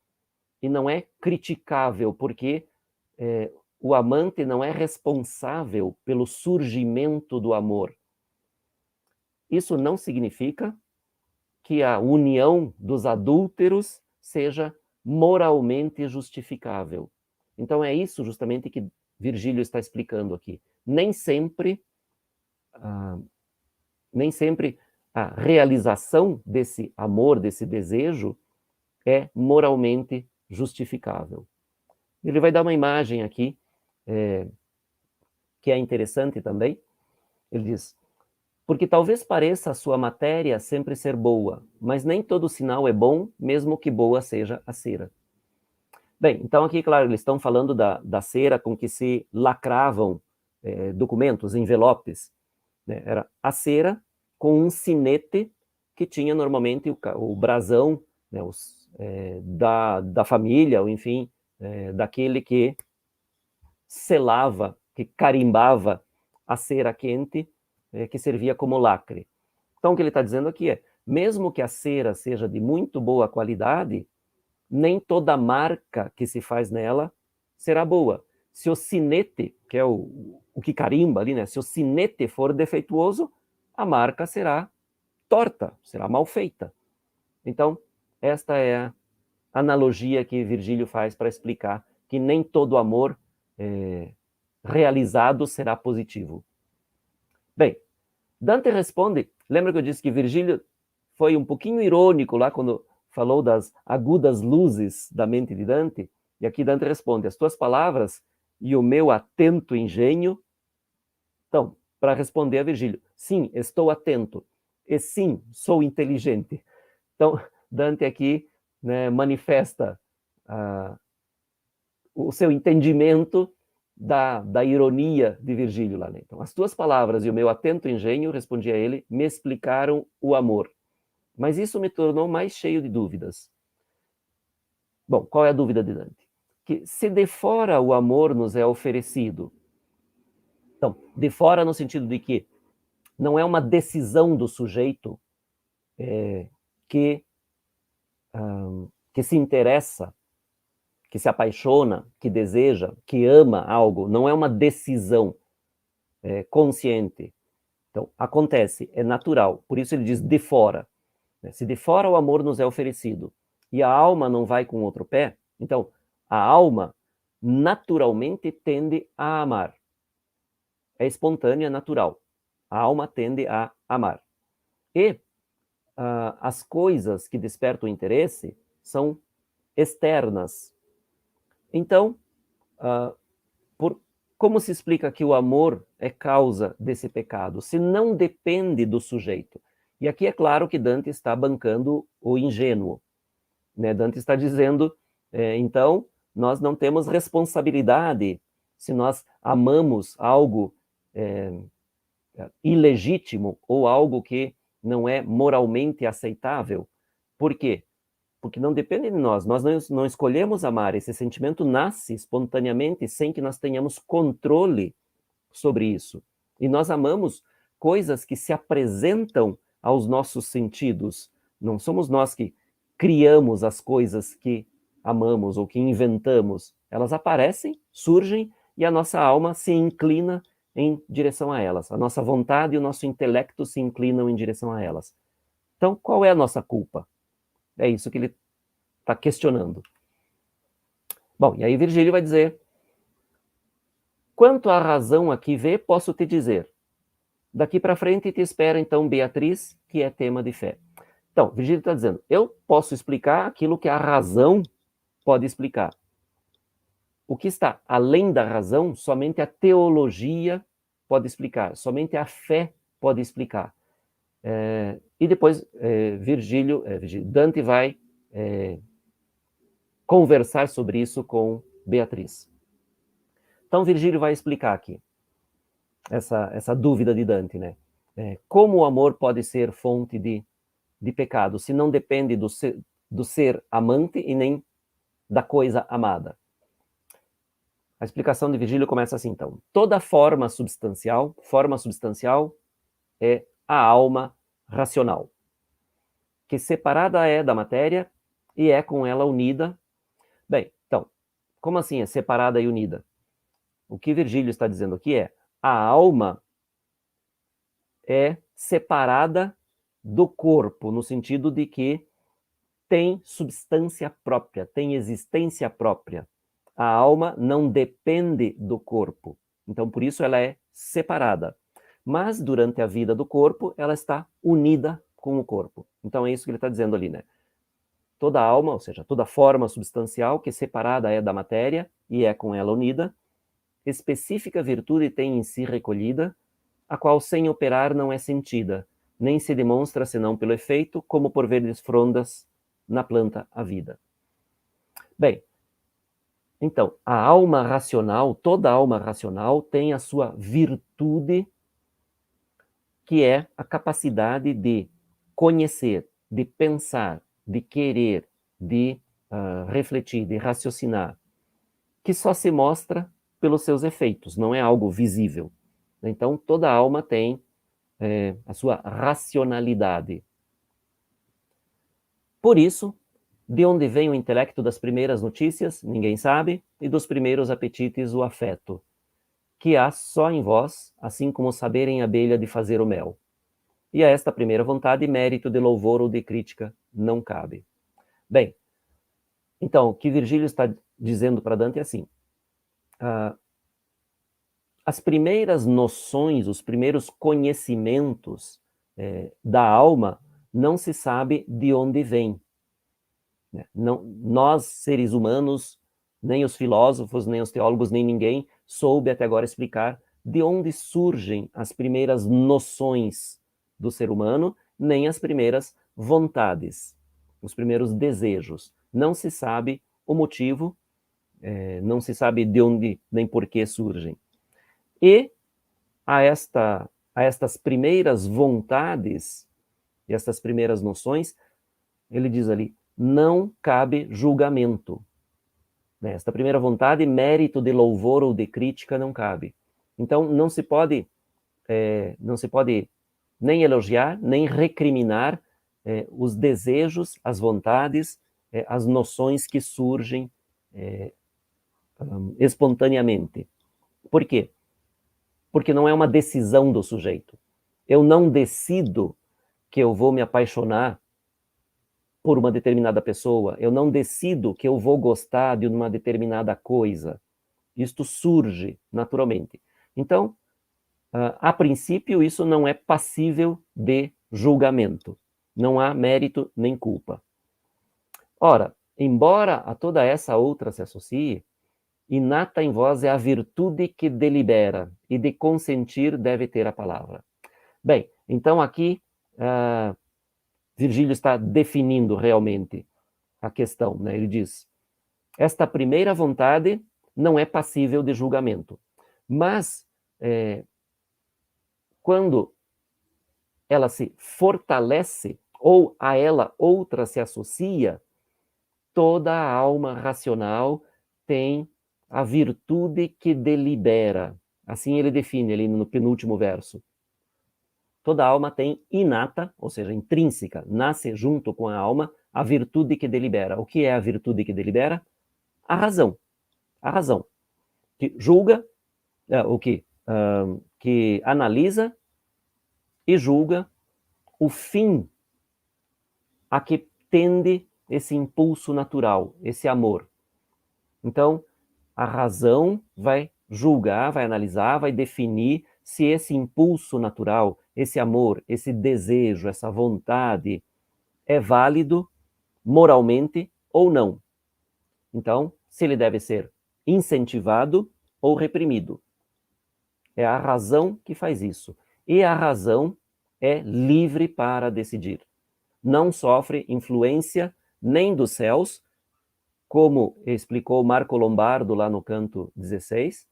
e não é criticável, porque o amante não é responsável pelo surgimento do amor. Isso não significa que a união dos adúlteros seja moralmente justificável. Então é isso justamente que Virgílio está explicando aqui. Nem sempre a realização desse amor, desse desejo, é moralmente justificável. Ele vai dar uma imagem aqui, que é interessante também. Ele diz: porque talvez pareça a sua matéria sempre ser boa, mas nem todo sinal é bom, mesmo que boa seja a cera. Bem, então aqui, claro, eles estão falando da cera com que se lacravam documentos, envelopes. Né? Era a cera com um sinete que tinha normalmente o brasão, né, da família, ou enfim, daquele que selava, que carimbava a cera quente, que servia como lacre. Então, o que ele está dizendo aqui é, mesmo que a cera seja de muito boa qualidade, nem toda marca que se faz nela será boa. Se o sinete, que é o que carimba ali, né? Se o sinete for defeituoso, a marca será torta, será mal feita. Então, esta é a analogia que Virgílio faz para explicar que nem todo amor realizado será positivo. Bem, Dante responde, lembra que eu disse que Virgílio foi um pouquinho irônico lá quando falou das agudas luzes da mente de Dante, e aqui Dante responde, as tuas palavras e o meu atento engenho. Então, para responder a Virgílio, sim, estou atento, e sim, sou inteligente. Então, Dante aqui, né, manifesta o seu entendimento da ironia de Virgílio lá. Né? Então, as tuas palavras e o meu atento engenho, respondia ele, me explicaram o amor. Mas isso me tornou mais cheio de dúvidas. Bom, qual é a dúvida de Dante? Que se de fora o amor nos é oferecido, então, de fora no sentido de que não é uma decisão do sujeito que se interessa, que se apaixona, que deseja, que ama algo, não é uma decisão consciente. Então, acontece, é natural. Por isso ele diz de fora. Se de fora o amor nos é oferecido e a alma não vai com outro pé, então a alma naturalmente tende a amar. É espontânea, natural. A alma tende a amar. E as coisas que despertam interesse são externas. Então, como se explica que o amor é causa desse pecado, se não depende do sujeito? E aqui é claro que Dante está bancando o ingênuo. Né? Dante está dizendo, então, nós não temos responsabilidade se nós amamos algo ilegítimo ou algo que não é moralmente aceitável. Por quê? Porque não depende de nós não escolhemos amar, esse sentimento nasce espontaneamente sem que nós tenhamos controle sobre isso. E nós amamos coisas que se apresentam aos nossos sentidos. Não somos nós que criamos as coisas que amamos ou que inventamos. Elas aparecem, surgem e a nossa alma se inclina em direção a elas. A nossa vontade e o nosso intelecto se inclinam em direção a elas. Então, qual é a nossa culpa? É isso que ele está questionando. Bom, e aí Virgílio vai dizer, Quanto à razão aqui vê, posso te dizer. Daqui para frente te espera, então, Beatriz, que é tema de fé. Então, Virgílio está dizendo, eu posso explicar aquilo que a razão pode explicar. O que está além da razão, somente a teologia pode explicar, somente a fé pode explicar. E depois, Dante vai conversar sobre isso com Beatriz. Então, Virgílio vai explicar aqui essa dúvida de Dante, né? Como o amor pode ser fonte de pecado, se não depende do ser amante e nem da coisa amada. A explicação de Virgílio começa assim, então. Toda forma substancial é a alma racional, que separada é da matéria e é com ela unida. Bem, então, como assim é separada e unida? O que Virgílio está dizendo aqui é a alma é separada do corpo, no sentido de que tem substância própria, tem existência própria. A alma não depende do corpo. Então, por isso, ela é separada. Mas, durante a vida do corpo, ela está unida com o corpo. Então, é isso que ele está dizendo ali, né? Toda alma, ou seja, toda forma substancial que separada é da matéria e é com ela unida, específica virtude tem em si recolhida, a qual sem operar não é sentida, nem se demonstra senão pelo efeito, como por verdes frondas na planta a vida. Bem, então, a alma racional, toda alma racional tem a sua virtude, que é a capacidade de conhecer, de pensar, de querer, de refletir, de raciocinar, que só se mostra pelos seus efeitos, não é algo visível. Então, toda alma tem a sua racionalidade. Por isso, de onde vem o intelecto das primeiras notícias, ninguém sabe, e dos primeiros apetites, o afeto, que há só em vós, assim como saber em abelha de fazer o mel. E a esta primeira vontade, mérito de louvor ou de crítica não cabe. Bem, então, o que Virgílio está dizendo para Dante é assim, as primeiras noções, os primeiros conhecimentos da alma, não se sabe de onde vem. Não, nós, seres humanos, nem os filósofos, nem os teólogos, nem ninguém soube até agora explicar de onde surgem as primeiras noções do ser humano, nem as primeiras vontades, os primeiros desejos. Não se sabe o motivo, não se sabe de onde nem por que surgem. E a estas primeiras vontades, e estas primeiras noções, ele diz ali, não cabe julgamento. Esta primeira vontade, mérito de louvor ou de crítica não cabe. Então, não se pode nem elogiar, nem recriminar os desejos, as vontades, as noções que surgem espontaneamente. Por quê? Porque não é uma decisão do sujeito. Eu não decido que eu vou me apaixonar por uma determinada pessoa, eu não decido que eu vou gostar de uma determinada coisa. Isto surge naturalmente. Então, a princípio, isso não é passível de julgamento. Não há mérito nem culpa. Ora, embora a toda essa outra se associe, inata em vós é a virtude que delibera, e de consentir deve ter a palavra. Bem, então aqui Virgílio está definindo realmente a questão, né? Ele diz, esta primeira vontade não é passível de julgamento, mas quando ela se fortalece, ou a ela outra se associa, toda a alma racional tem a virtude que delibera. Assim ele define ali no penúltimo verso. Toda alma tem inata, ou seja, intrínseca, nasce junto com a alma, a virtude que delibera. O que é a virtude que delibera? A razão. A razão. Que julga, que analisa e julga o fim a que tende esse impulso natural, esse amor. Então, a razão vai julgar, vai analisar, vai definir se esse impulso natural, esse amor, esse desejo, essa vontade é válido moralmente ou não. Então, se ele deve ser incentivado ou reprimido. É a razão que faz isso. E a razão é livre para decidir. Não sofre influência nem dos céus, como explicou Marco Lombardo lá no canto 16,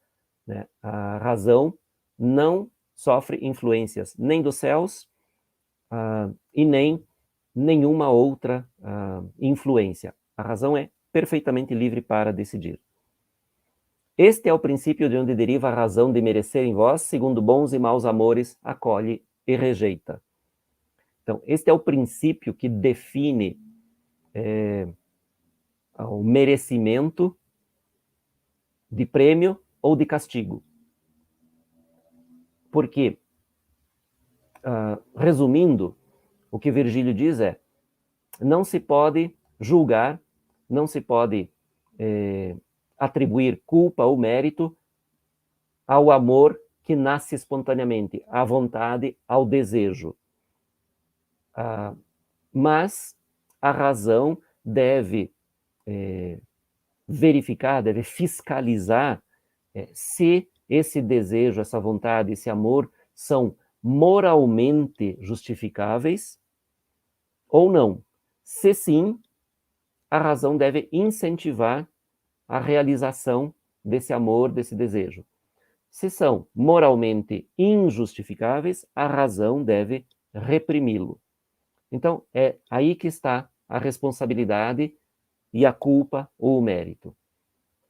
né? A razão não sofre influências nem dos céus e nem nenhuma outra influência. A razão é perfeitamente livre para decidir. Este é o princípio de onde deriva a razão de merecer em vós, segundo bons e maus amores, acolhe e rejeita. Então, este é o princípio que define o merecimento de prêmio ou de castigo. Porque, resumindo, o que Virgílio diz é: não se pode julgar, não se pode atribuir culpa ou mérito ao amor que nasce espontaneamente, à vontade, ao desejo. Mas a razão deve verificar, deve fiscalizar se esse desejo, essa vontade, esse amor são moralmente justificáveis ou não. Se sim, a razão deve incentivar a realização desse amor, desse desejo. Se são moralmente injustificáveis, a razão deve reprimi-lo. Então, é aí que está a responsabilidade e a culpa ou o mérito.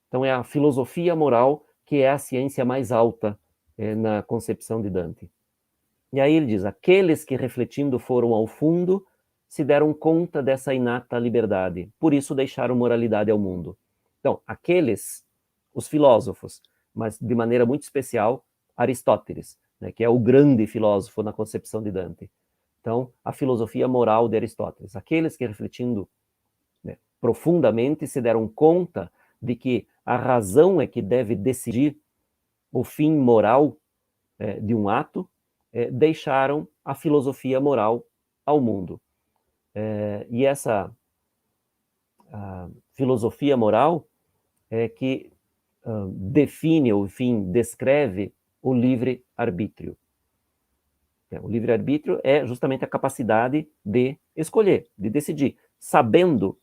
Então, é a filosofia moral que é a ciência mais alta na concepção de Dante. E aí ele diz: aqueles que refletindo foram ao fundo se deram conta dessa inata liberdade, por isso deixaram moralidade ao mundo. Então, aqueles, os filósofos, mas de maneira muito especial, Aristóteles, né, que é o grande filósofo na concepção de Dante. Então, a filosofia moral de Aristóteles. Aqueles que refletindo profundamente se deram conta de que a razão é que deve decidir o fim moral de um ato, deixaram a filosofia moral ao mundo. E essa filosofia moral é que define, ou enfim, descreve o livre-arbítrio. O livre-arbítrio é justamente a capacidade de escolher, de decidir, sabendo,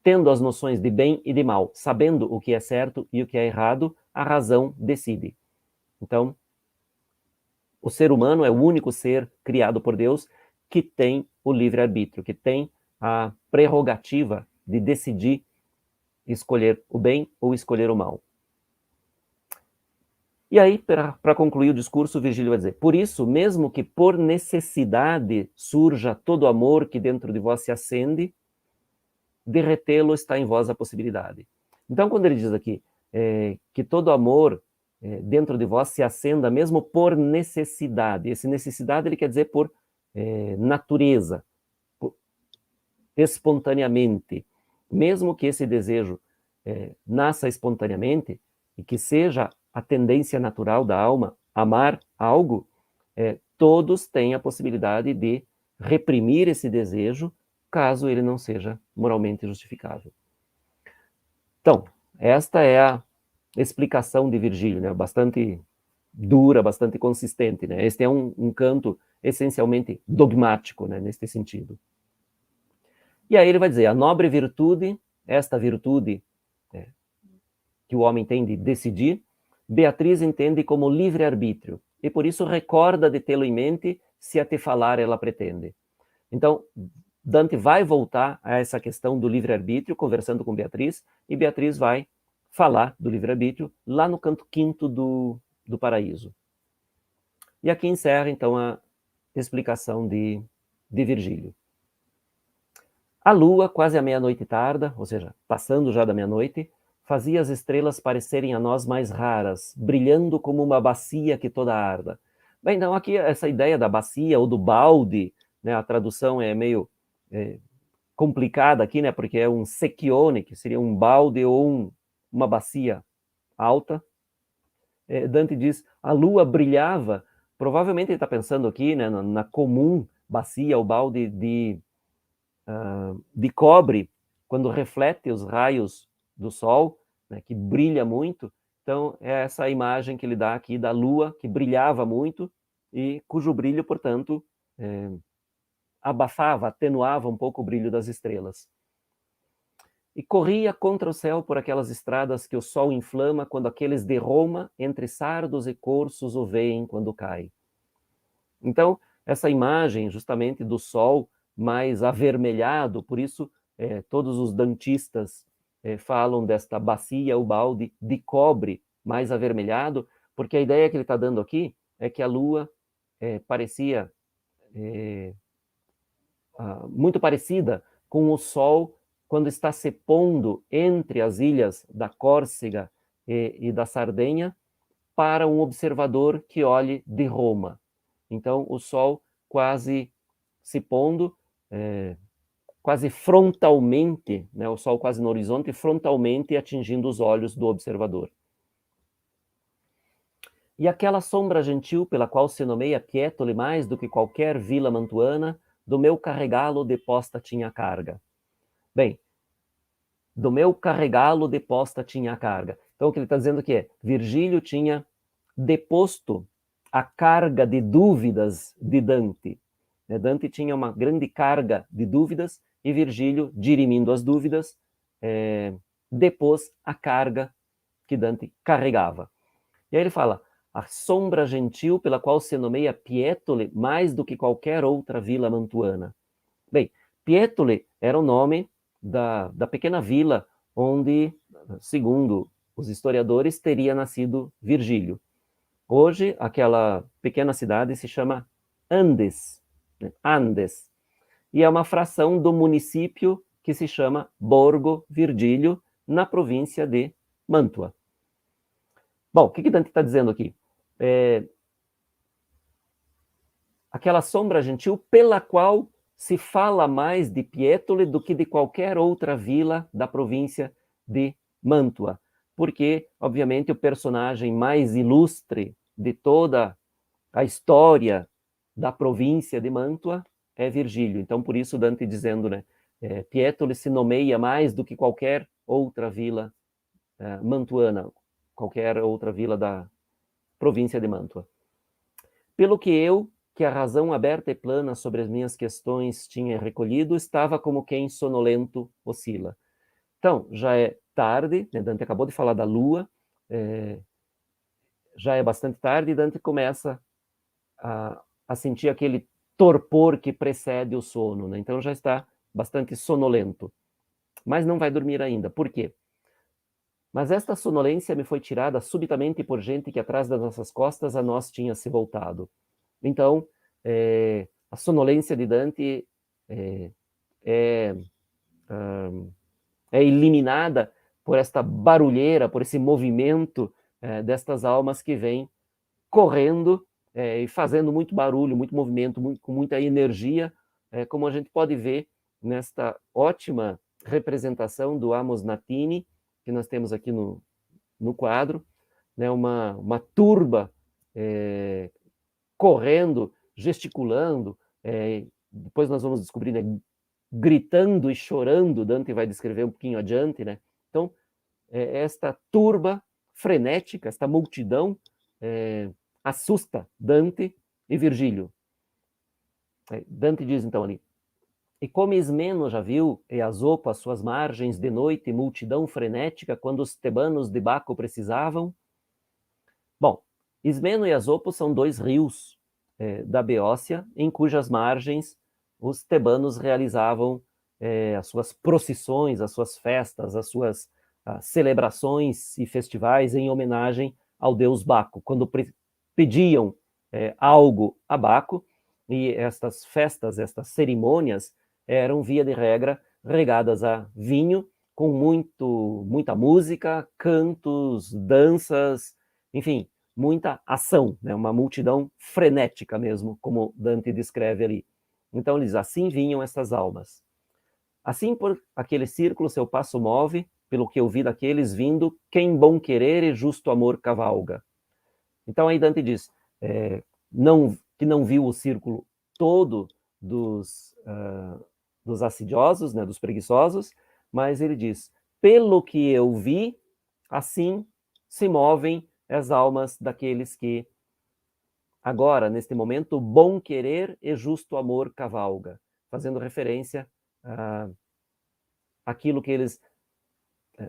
tendo as noções de bem e de mal, sabendo o que é certo e o que é errado, a razão decide. Então, o ser humano é o único ser criado por Deus que tem o livre-arbítrio, que tem a prerrogativa de decidir escolher o bem ou escolher o mal. E aí, para concluir o discurso, Virgílio vai dizer: por isso, mesmo que por necessidade surja todo amor que dentro de vós se acende, derretê-lo está em vós a possibilidade. Então, quando ele diz aqui que todo amor dentro de vós se acenda mesmo por necessidade, esse necessidade ele quer dizer por natureza, espontaneamente. Mesmo que esse desejo nasça espontaneamente e que seja a tendência natural da alma amar algo, todos têm a possibilidade de reprimir esse desejo caso ele não seja moralmente justificável. Então, esta é a explicação de Virgílio, né? Bastante dura, bastante consistente, né? Este é um canto essencialmente dogmático, né? Neste sentido. E aí ele vai dizer: a nobre virtude, esta virtude que o homem tem de decidir, Beatriz entende como livre-arbítrio, e por isso recorda de tê-lo em mente se a te falar ela pretende. Então, Dante vai voltar a essa questão do livre-arbítrio, conversando com Beatriz, e Beatriz vai falar do livre-arbítrio lá no canto 5º do Paraíso. E aqui encerra, então, a explicação de Virgílio. A lua, quase à meia-noite tarda, ou seja, passando já da meia-noite, fazia as estrelas parecerem a nós mais raras, brilhando como uma bacia que toda arda. Bem, então aqui essa ideia da bacia ou do balde, né, a tradução é meio complicada aqui, né, porque é um secchione, que seria um balde ou uma bacia alta, Dante diz, a lua brilhava, provavelmente ele está pensando aqui, né, na comum bacia ou balde de cobre, quando reflete os raios do sol, né, que brilha muito. Então, é essa imagem que ele dá aqui da lua, que brilhava muito, e cujo brilho, portanto, abafava, atenuava um pouco o brilho das estrelas. E corria contra o céu por aquelas estradas que o sol inflama, quando aqueles de Roma, entre sardos e corços, o veem quando cai. Então, essa imagem justamente do sol mais avermelhado, por isso todos os dantistas falam desta bacia, o balde de cobre mais avermelhado, porque a ideia que ele está dando aqui é que a lua parecia muito parecida com o sol quando está se pondo entre as ilhas da Córcega e da Sardenha para um observador que olhe de Roma. Então, o sol quase se pondo, quase frontalmente, né, o sol quase no horizonte, frontalmente atingindo os olhos do observador. E aquela sombra gentil pela qual se nomeia Piétole mais do que qualquer vila mantuana, do meu carregá-lo deposta tinha carga. Bem, do meu carregá-lo deposta tinha a carga. Então, o que ele está dizendo que é, Virgílio tinha deposto a carga de dúvidas de Dante. Dante tinha uma grande carga de dúvidas e Virgílio, dirimindo as dúvidas, depôs a carga que Dante carregava. E aí ele fala, a sombra gentil pela qual se nomeia Piétole mais do que qualquer outra vila mantuana. Bem, Piétole era o nome da pequena vila onde, segundo os historiadores, teria nascido Virgílio. Hoje, aquela pequena cidade se chama Andes, Andes, e é uma fração do município que se chama Borgo Virgílio, na província de Mantua. Bom, o que Dante está dizendo aqui? Aquela sombra gentil pela qual se fala mais de Piétole do que de qualquer outra vila da província de Mantua, porque, obviamente, o personagem mais ilustre de toda a história da província de Mantua é Virgílio. Então, por isso, Dante dizendo, né, Piétole se nomeia mais do que qualquer outra vila mantuana, qualquer outra vila da província de Mantua. Pelo que eu, que a razão aberta e plana sobre as minhas questões tinha recolhido, estava como quem sonolento oscila. Então, já é tarde, né? Dante acabou de falar da lua, já é bastante tarde, e Dante começa a sentir aquele torpor que precede o sono, né? Então já está bastante sonolento, mas não vai dormir ainda. Por quê? Mas esta sonolência me foi tirada subitamente por gente que atrás das nossas costas a nós tinha se voltado. Então, a sonolência de Dante é eliminada por esta barulheira, por esse movimento destas almas que vêm correndo e fazendo muito barulho, muito movimento, com muita energia, como a gente pode ver nesta ótima representação do Amos Natini, que nós temos aqui no quadro, né, uma turba correndo, gesticulando, depois nós vamos descobrir, né, gritando e chorando, Dante vai descrever um pouquinho adiante, né? Então, esta turba frenética, esta multidão, assusta Dante e Virgílio. Dante diz então ali, e como Ismeno já viu, e Asopo às suas margens de noite, multidão frenética, quando os tebanos de Baco precisavam. Bom, Ismeno e Asopo são dois rios da Beócia, em cujas margens os tebanos realizavam as suas procissões, as suas festas, as suas celebrações e festivais em homenagem ao deus Baco, quando pediam algo a Baco, e estas festas, estas cerimônias, eram, via de regra, regadas a vinho, com muita música, cantos, danças, enfim, muita ação, né? Uma multidão frenética mesmo, como Dante descreve ali. Então, eles assim vinham estas almas. Assim, por aquele círculo, seu passo move, pelo que eu vi daqueles vindo, quem bom querer e justo amor cavalga. Então aí Dante diz que não viu o círculo todo dos assidiosos, né, dos preguiçosos, mas ele diz, pelo que eu vi, assim se movem as almas daqueles que agora, neste momento, bom querer e justo amor cavalga, fazendo referência àquilo que eles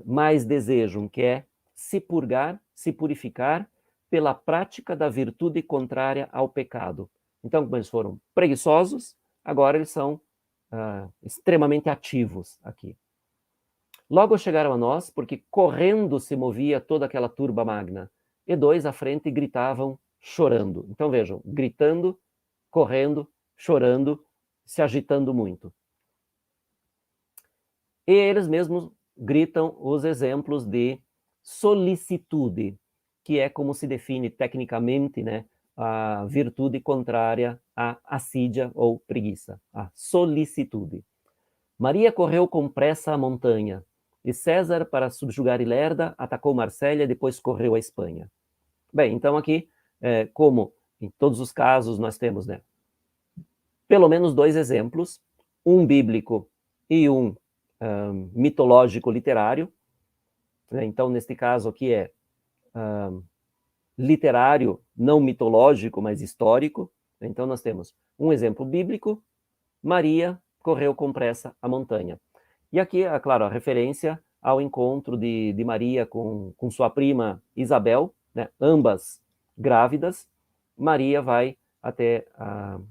mais desejam, que é se purgar, se purificar pela prática da virtude contrária ao pecado. Então, como eles foram preguiçosos, agora eles são extremamente ativos aqui. Logo chegaram a nós, porque correndo se movia toda aquela turba magna, e dois à frente gritavam chorando. Então vejam, gritando, correndo, chorando, se agitando muito. E eles mesmos gritam os exemplos de solicitude, que é como se define tecnicamente, né, a virtude contrária à assídia ou preguiça, a solicitude. Maria correu com pressa à montanha, e César, para subjugar Ilerda, atacou Marsella e depois correu à Espanha. Bem, então aqui, como em todos os casos nós temos, né, pelo menos dois exemplos, um bíblico e um mitológico literário, né? Então, neste caso aqui é literário, não mitológico, mas histórico. Então, nós temos um exemplo bíblico, Maria correu com pressa a montanha. E aqui, é claro, a referência ao encontro de Maria com sua prima Isabel, né? Ambas grávidas. Maria vai até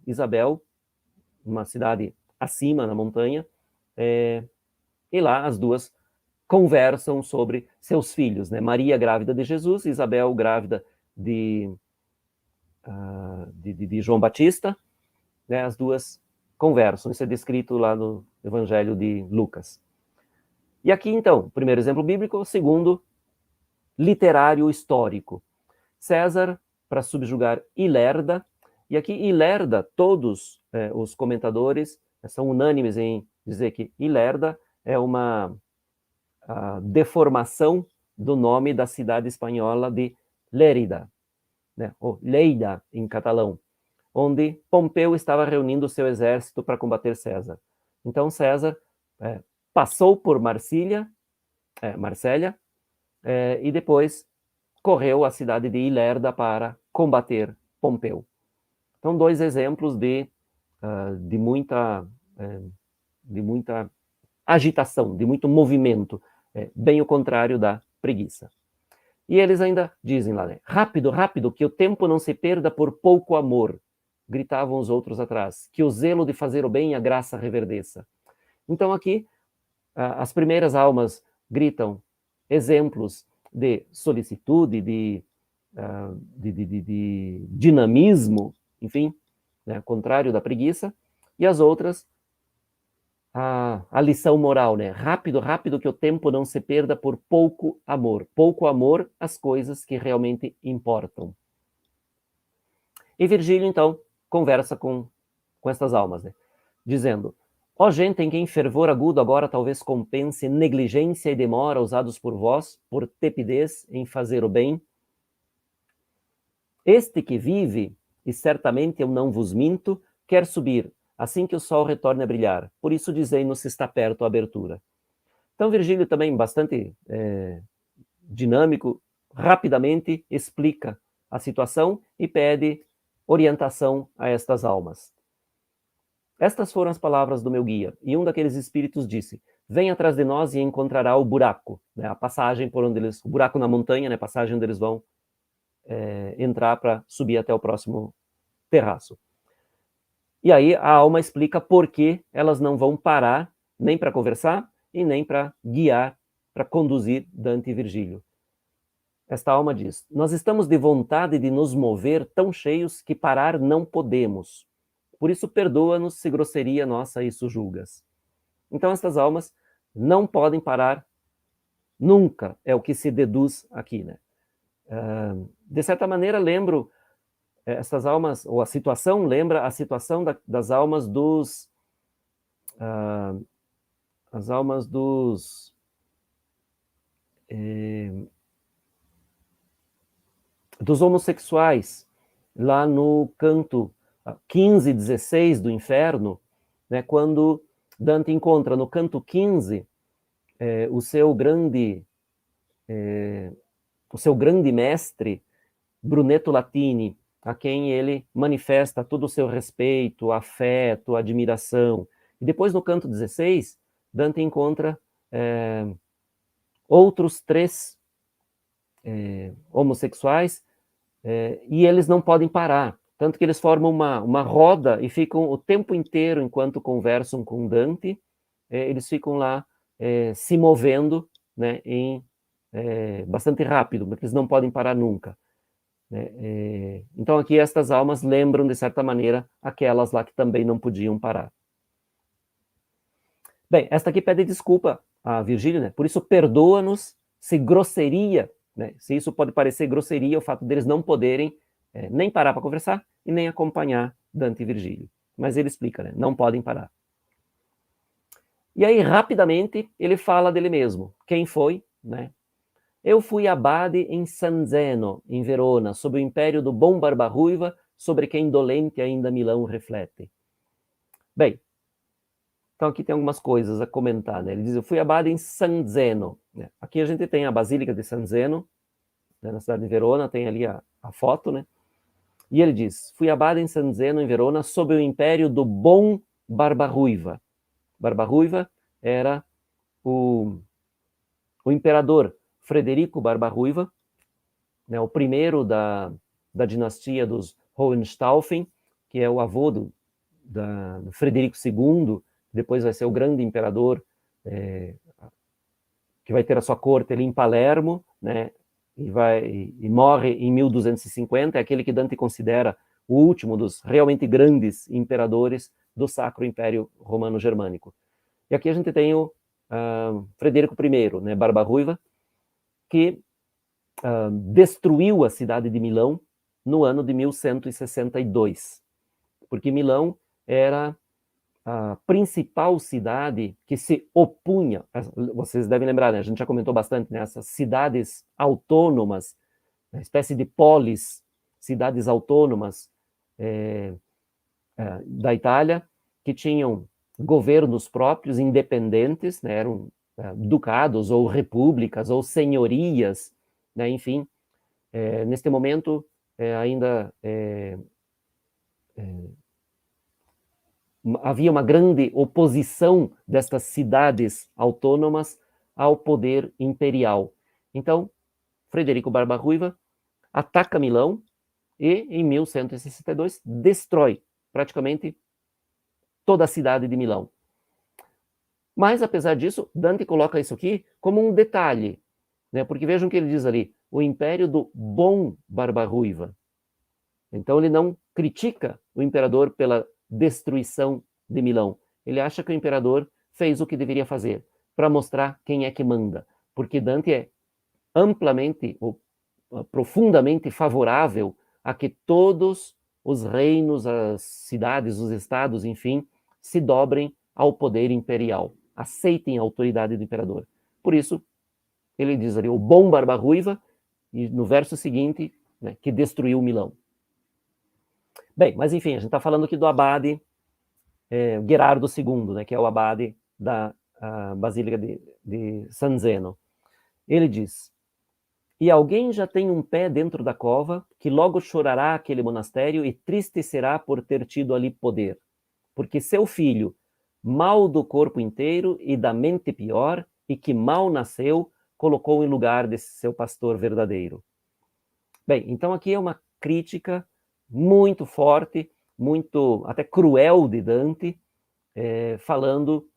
Isabel, uma cidade acima, na montanha, e lá as duas conversam sobre seus filhos, né? Maria grávida de Jesus, Isabel grávida de João Batista, né? As duas conversam. Isso é descrito lá no Evangelho de Lucas. E aqui, então, primeiro exemplo bíblico, segundo, literário histórico. César, para subjugar Ilerda, e aqui Ilerda, todos os comentadores são unânimes em dizer que Ilerda é uma deformação do nome da cidade espanhola de Lérida, né? Ou Lleida, em catalão, onde Pompeu estava reunindo seu exército para combater César. Então César passou por Marsella, e depois correu à cidade de Ilerda para combater Pompeu. Então, dois exemplos de muita agitação, de muito movimento, bem o contrário da preguiça. E eles ainda dizem lá, né? Rápido, rápido, que o tempo não se perda por pouco amor, gritavam os outros atrás, que o zelo de fazer o bem e a graça reverdeça. Então aqui, as primeiras almas gritam exemplos de solicitude, de dinamismo, enfim, né, contrário da preguiça, e as outras, a lição moral, né? Rápido, rápido, que o tempo não se perda por pouco amor às coisas que realmente importam. E Virgílio, então, conversa com estas almas, né? Dizendo, ó gente em quem fervor agudo agora talvez compense negligência e demora usados por vós, por tepidez em fazer o bem. Este que vive, e certamente eu não vos minto, quer subir, assim que o sol retorne a brilhar. Por isso dizei-nos se está perto a abertura. Então Virgílio também bastante dinâmico, rapidamente explica a situação e pede orientação a estas almas. Estas foram as palavras do meu guia, e um daqueles espíritos disse, vem atrás de nós e encontrará o buraco, né, a passagem por onde eles, o buraco na montanha, né, a passagem onde eles vão entrar para subir até o próximo terraço. E aí a alma explica por que elas não vão parar nem para conversar e nem para guiar, para conduzir Dante e Virgílio. Esta alma diz, nós estamos de vontade de nos mover tão cheios que parar não podemos. Por isso perdoa-nos se grosseria nossa isso julgas. Então estas almas não podem parar nunca, é o que se deduz aqui, né? De certa maneira, lembro essas almas, ou a situação lembra a situação das almas dos as almas dos dos homossexuais, lá no canto 15 e 16 do Inferno, né, quando Dante encontra no canto 15 o seu grande mestre, Brunetto Latini, a quem ele manifesta todo o seu respeito, afeto, admiração. E depois, no canto 16, Dante encontra outros 3 homossexuais, e eles não podem parar. Tanto que eles formam uma roda e ficam o tempo inteiro, enquanto conversam com Dante, eles ficam lá se movendo, né, bastante rápido, porque eles não podem parar nunca. Então aqui estas almas lembram, de certa maneira, aquelas lá que também não podiam parar. Bem, esta aqui pede desculpa a Virgílio, né? Por isso perdoa-nos se grosseria, né? Se isso pode parecer grosseria, o fato deles não poderem nem parar para conversar e nem acompanhar Dante e Virgílio. Mas ele explica, né? Não podem parar. E aí, rapidamente, ele fala dele mesmo. Quem foi, né? Eu fui abade em San Zeno, em Verona, sob o império do bom Barbarruiva, sobre quem dolente ainda Milão reflete. Bem, então aqui tem algumas coisas a comentar, né? Ele diz, eu fui abade em San Zeno. Né? Aqui a gente tem a Basílica de San Zeno, né, na cidade de Verona, tem ali a foto, né? E ele diz, fui abade em San Zeno, em Verona, sob o império do bom Barbarruiva. Barbarruiva era o imperador Frederico Barbarruiva, né, o primeiro da dinastia dos Hohenstaufen, que é o avô do Frederico II, depois vai ser o grande imperador, que vai ter a sua corte ali em Palermo, né, e morre em 1250, é aquele que Dante considera o último dos realmente grandes imperadores do Sacro Império Romano-Germânico. E aqui a gente tem o Frederico I, né, Barbarruiva, que destruiu a cidade de Milão no ano de 1162, porque Milão era a principal cidade que se opunha, vocês devem lembrar, né? A gente já comentou bastante, né? Essas cidades autônomas, uma espécie de polis, cidades autônomas da Itália, que tinham governos próprios, independentes, né? Eram ducados ou repúblicas ou senhorias, né? Enfim, neste momento ainda havia uma grande oposição destas cidades autônomas ao poder imperial. Então, Frederico Barbarruiva ataca Milão e, em 1162, destrói praticamente toda a cidade de Milão. Mas, apesar disso, Dante coloca isso aqui como um detalhe, né? Porque vejam o que ele diz ali, o império do bom Barbarruiva. Então, ele não critica o imperador pela destruição de Milão. Ele acha que o imperador fez o que deveria fazer, para mostrar quem é que manda. Porque Dante é amplamente, ou profundamente favorável a que todos os reinos, as cidades, os estados, enfim, se dobrem ao poder imperial, aceitem a autoridade do imperador. Por isso, ele diz ali, o bom Barbarruiva, e no verso seguinte, né, que destruiu Milão. Bem, mas enfim, a gente está falando aqui do abade Gherardo II, né, que é o abade da Basílica de San Zeno. Ele diz, e alguém já tem um pé dentro da cova, que logo chorará aquele monastério e triste será por ter tido ali poder, porque seu filho, mal do corpo inteiro e da mente pior, e que mal nasceu, colocou em lugar desse seu pastor verdadeiro. Bem, então aqui é uma crítica muito forte, muito até cruel de Dante, falando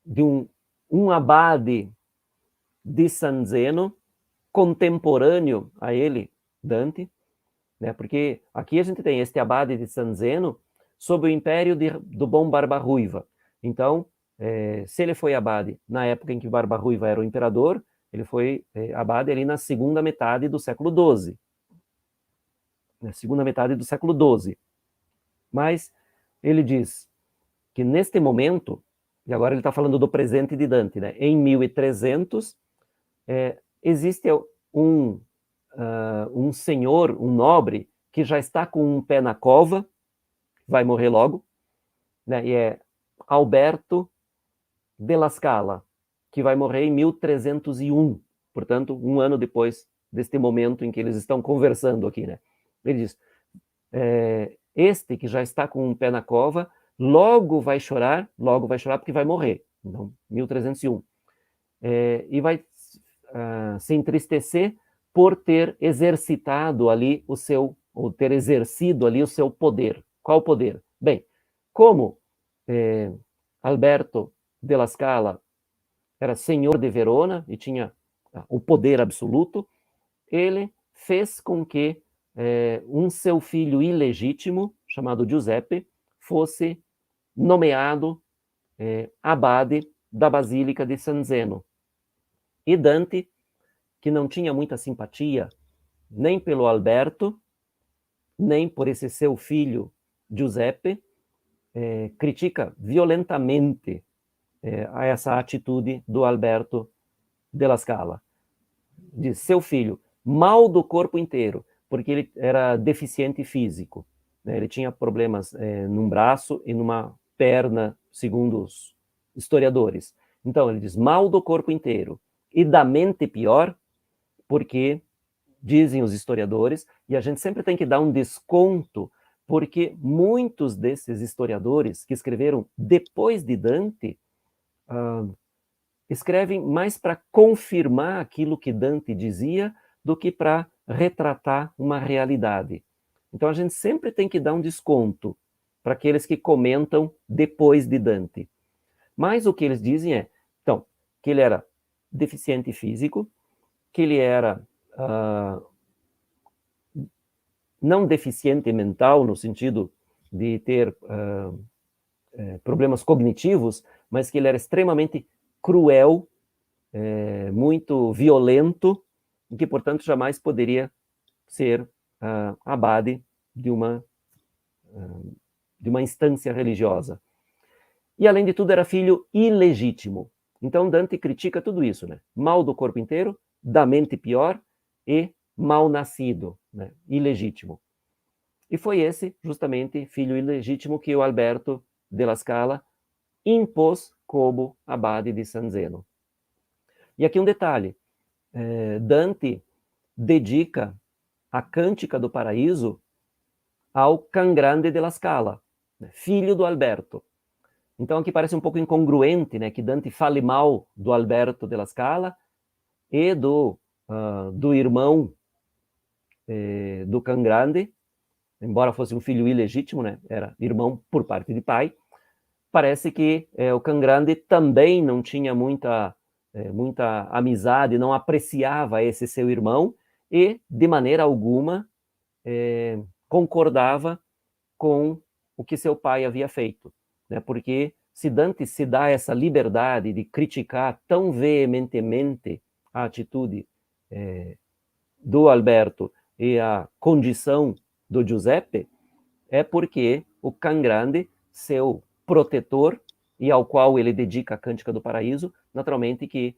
de um abade de San Zeno, contemporâneo a ele, Dante, né? Porque aqui a gente tem este abade de San Zeno sob o império do bom Barbarruiva. Então, se ele foi abade na época em que Barbarruiva era o imperador, ele foi abade ali na segunda metade do século XII. Na segunda metade do século XII. Mas ele diz que neste momento, e agora ele está falando do presente de Dante, né? Em 1300, existe um senhor, um nobre, que já está com um pé na cova, vai morrer logo, né? E é Alberto della Scala, que vai morrer em 1301, portanto, um ano depois deste momento em que eles estão conversando aqui, né? Ele diz, este que já está com um pé na cova, logo vai chorar porque vai morrer, então, 1301, e vai se entristecer por ter exercitado ali ou ter exercido ali o seu poder. Qual poder? Bem, como Alberto della Scala era senhor de Verona e tinha o poder absoluto, ele fez com que um seu filho ilegítimo, chamado Giuseppe, fosse nomeado abade da Basílica de San Zeno. E Dante, que não tinha muita simpatia nem pelo Alberto, nem por esse seu filho Giuseppe, critica violentamente a essa atitude do Alberto della Scala. Diz, seu filho, mal do corpo inteiro, porque ele era deficiente físico, né? Ele tinha problemas num braço e numa perna, segundo os historiadores. Então, ele diz, mal do corpo inteiro, e da mente pior, porque, dizem os historiadores, e a gente sempre tem que dar um desconto, porque muitos desses historiadores que escreveram depois de Dante, escrevem mais para confirmar aquilo que Dante dizia do que para retratar uma realidade. Então a gente sempre tem que dar um desconto para aqueles que comentam depois de Dante. Mas o que eles dizem é, então, que ele era deficiente físico, que ele era não deficiente mental, no sentido de ter problemas cognitivos, mas que ele era extremamente cruel, muito violento, e que, portanto, jamais poderia ser abade de uma instância religiosa. E, além de tudo, era filho ilegítimo. Então, Dante critica tudo isso, né? Mal do corpo inteiro, da mente pior e mal nascido, né? Ilegítimo. E foi esse, justamente, filho ilegítimo que o Alberto della Scala impôs como abade de San Zeno. E aqui um detalhe, Dante dedica a Cântica do Paraíso ao Can Grande della Scala, filho do Alberto. Então aqui parece um pouco incongruente, né, que Dante fale mal do Alberto della Scala e do irmão do Can Grande, embora fosse um filho ilegítimo, né, era irmão por parte de pai. Parece que o Can Grande também não tinha muita amizade, não apreciava esse seu irmão e, de maneira alguma, concordava com o que seu pai havia feito, né? Porque se Dante se dá essa liberdade de criticar tão veementemente a atitude do Alberto e a condição do Giuseppe, é porque o Can Grande, seu protetor, e ao qual ele dedica a Cântica do Paraíso, naturalmente que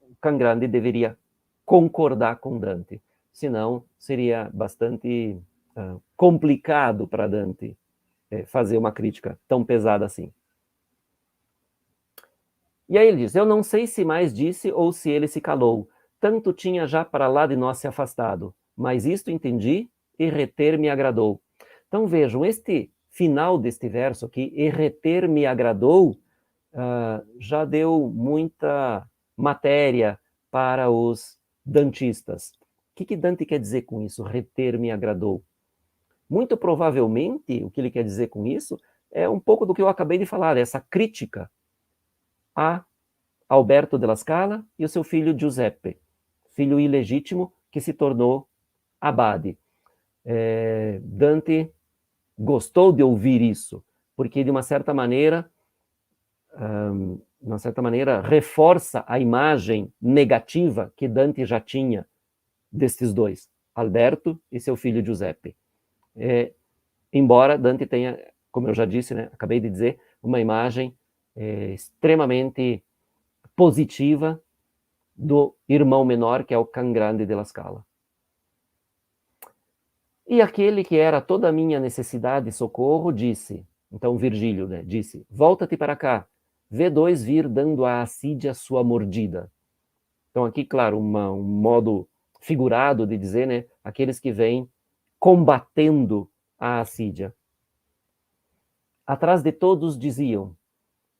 o Can Grande deveria concordar com Dante, senão seria bastante complicado para Dante fazer uma crítica tão pesada assim. E aí ele diz, eu não sei se mais disse ou se ele se calou, tanto tinha já para lá de nós se afastado, mas isto entendi e reter me agradou. Então vejam, este final deste verso aqui, e reter me agradou, já deu muita matéria para os dantistas. O que Dante quer dizer com isso, reter me agradou? Muito provavelmente, o que ele quer dizer com isso é um pouco do que eu acabei de falar, essa crítica a Alberto della Scala e o seu filho Giuseppe, filho ilegítimo que se tornou abade. Dante gostou de ouvir isso, porque de uma certa maneira reforça a imagem negativa que Dante já tinha destes dois, Alberto e seu filho Giuseppe. Embora Dante tenha, como eu já disse, né, acabei de dizer, uma imagem extremamente positiva do irmão menor, que é o Can Grande de la Scala. E aquele que era toda a minha necessidade e socorro disse, então Virgílio, né, disse, volta-te para cá, vê dois vir dando à assídia sua mordida. Então aqui, claro, um modo figurado de dizer, né, aqueles que vêm combatendo a assídia. Atrás de todos diziam,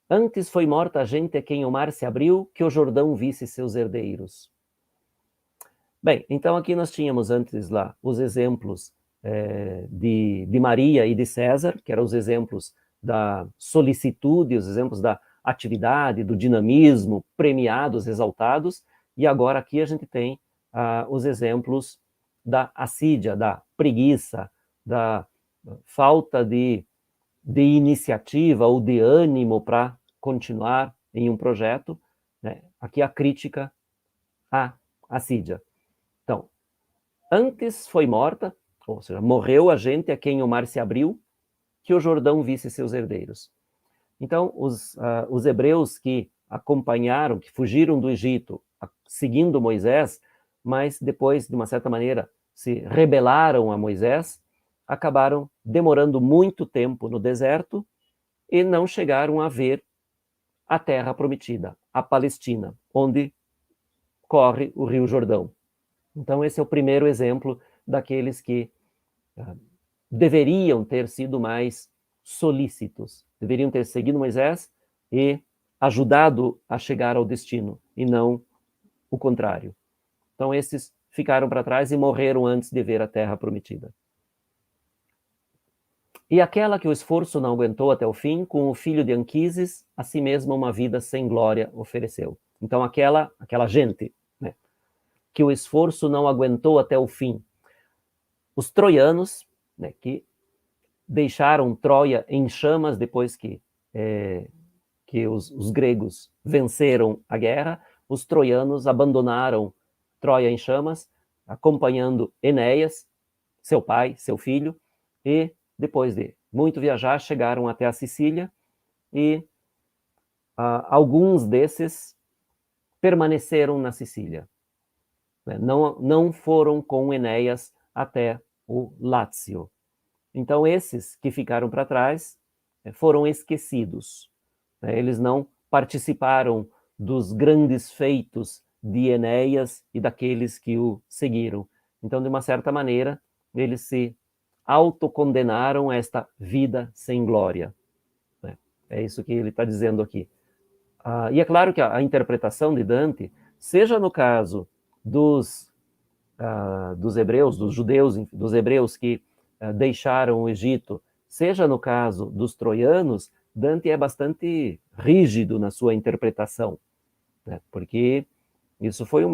antes foi morta a gente a quem o mar se abriu, que o Jordão visse seus herdeiros. Bem, então aqui nós tínhamos antes lá os exemplos de Maria e de César, que eram os exemplos da solicitude, os exemplos da atividade, do dinamismo, premiados, exaltados, e agora aqui a gente tem os exemplos da assídia, da preguiça, da falta de iniciativa ou de ânimo para continuar em um projeto, né? Aqui a crítica à assídia. Então, antes foi morta, ou seja, morreu a gente a quem o mar se abriu, que o Jordão visse seus herdeiros. Então, os hebreus que acompanharam, que fugiram do Egito, seguindo Moisés, mas depois, de uma certa maneira, se rebelaram a Moisés, acabaram demorando muito tempo no deserto e não chegaram a ver a terra prometida, a Palestina, onde corre o Rio Jordão. Então, esse é o primeiro exemplo daqueles que deveriam ter sido mais solícitos, deveriam ter seguido Moisés e ajudado a chegar ao destino, e não o contrário. Então, esses ficaram para trás e morreram antes de ver a terra prometida. E aquela que o esforço não aguentou até o fim, com o filho de Anquises, a si mesma uma vida sem glória ofereceu. Então, aquela gente, né, que o esforço não aguentou até o fim. Os troianos, né, que deixaram Troia em chamas depois que os gregos venceram a guerra, os troianos abandonaram Troia em chamas, acompanhando Enéas, seu pai, seu filho, e depois de muito viajar, chegaram até a Sicília, e alguns desses permaneceram na Sicília. Não foram com Enéas até o Lácio. Então, esses que ficaram para trás foram esquecidos. Eles não participaram dos grandes feitos de Enéas e daqueles que o seguiram. Então, de uma certa maneira, eles se autocondenaram a esta vida sem glória. É isso que ele está dizendo aqui. E é claro que a interpretação de Dante, seja no caso dos hebreus, dos judeus, dos hebreus que deixaram o Egito, seja no caso dos troianos, Dante é bastante rígido na sua interpretação, né? Porque isso foi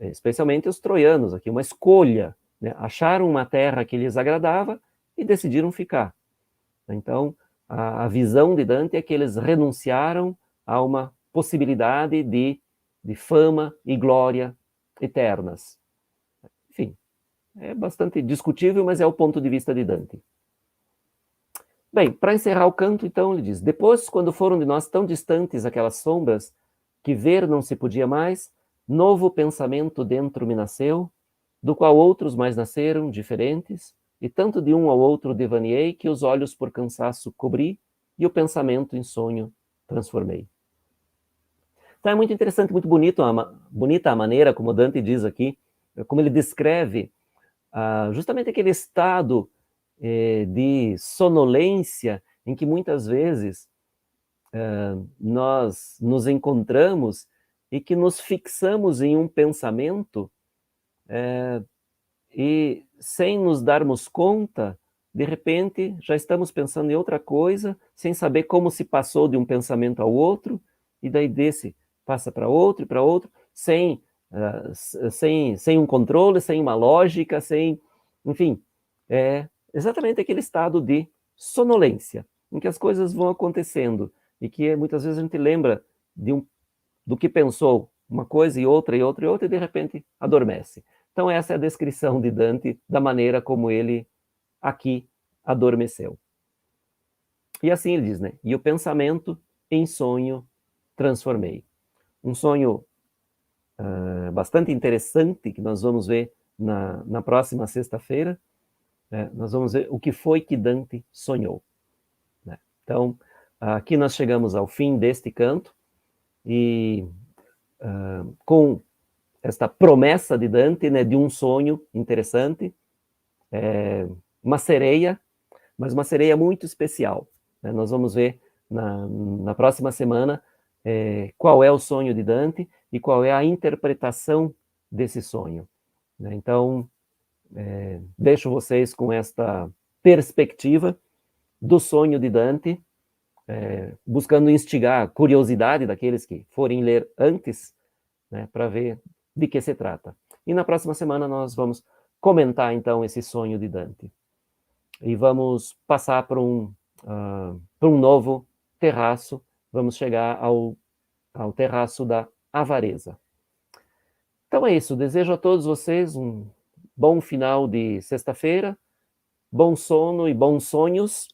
especialmente os troianos aqui, uma escolha, né? Acharam uma terra que lhes agradava e decidiram ficar. Então, a visão de Dante é que eles renunciaram a uma possibilidade de fama e glória eternas. Enfim, é bastante discutível, mas é o ponto de vista de Dante. Bem, para encerrar o canto, então, ele diz, depois, quando foram de nós tão distantes aquelas sombras, que ver não se podia mais, novo pensamento dentro me nasceu, do qual outros mais nasceram, diferentes, e tanto de um ao outro devaneei, que os olhos por cansaço cobri, e o pensamento em sonho transformei. Então é muito interessante, muito bonita a maneira como Dante diz aqui, como ele descreve justamente aquele estado de sonolência em que muitas vezes nós nos encontramos e que nos fixamos em um pensamento e sem nos darmos conta, de repente já estamos pensando em outra coisa, sem saber como se passou de um pensamento ao outro, e daí desse passa para outro e para outro, sem um controle, sem uma lógica, enfim, é exatamente aquele estado de sonolência, em que as coisas vão acontecendo, e que muitas vezes a gente lembra do que pensou, uma coisa e outra, e outra, e outra, e de repente adormece. Então essa é a descrição de Dante da maneira como ele aqui adormeceu. E assim ele diz, né? E o pensamento em sonho transformei. Um sonho bastante interessante que nós vamos ver na próxima sexta-feira. Nós vamos ver o que foi que Dante sonhou, né? Então, aqui nós chegamos ao fim deste canto, e com esta promessa de Dante, né, de um sonho interessante, uma sereia, mas uma sereia muito especial, né? Nós vamos ver na próxima semana qual é o sonho de Dante e qual é a interpretação desse sonho, né? Então, deixo vocês com esta perspectiva do sonho de Dante, buscando instigar a curiosidade daqueles que forem ler antes, né, para ver de que se trata. E na próxima semana nós vamos comentar, então, esse sonho de Dante. E vamos passar para um novo terraço, vamos chegar ao terraço da avareza. Então é isso, desejo a todos vocês um bom final de sexta-feira, bom sono e bons sonhos,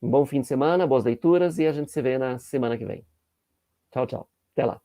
um bom fim de semana, boas leituras, e a gente se vê na semana que vem. Tchau, tchau. Até lá.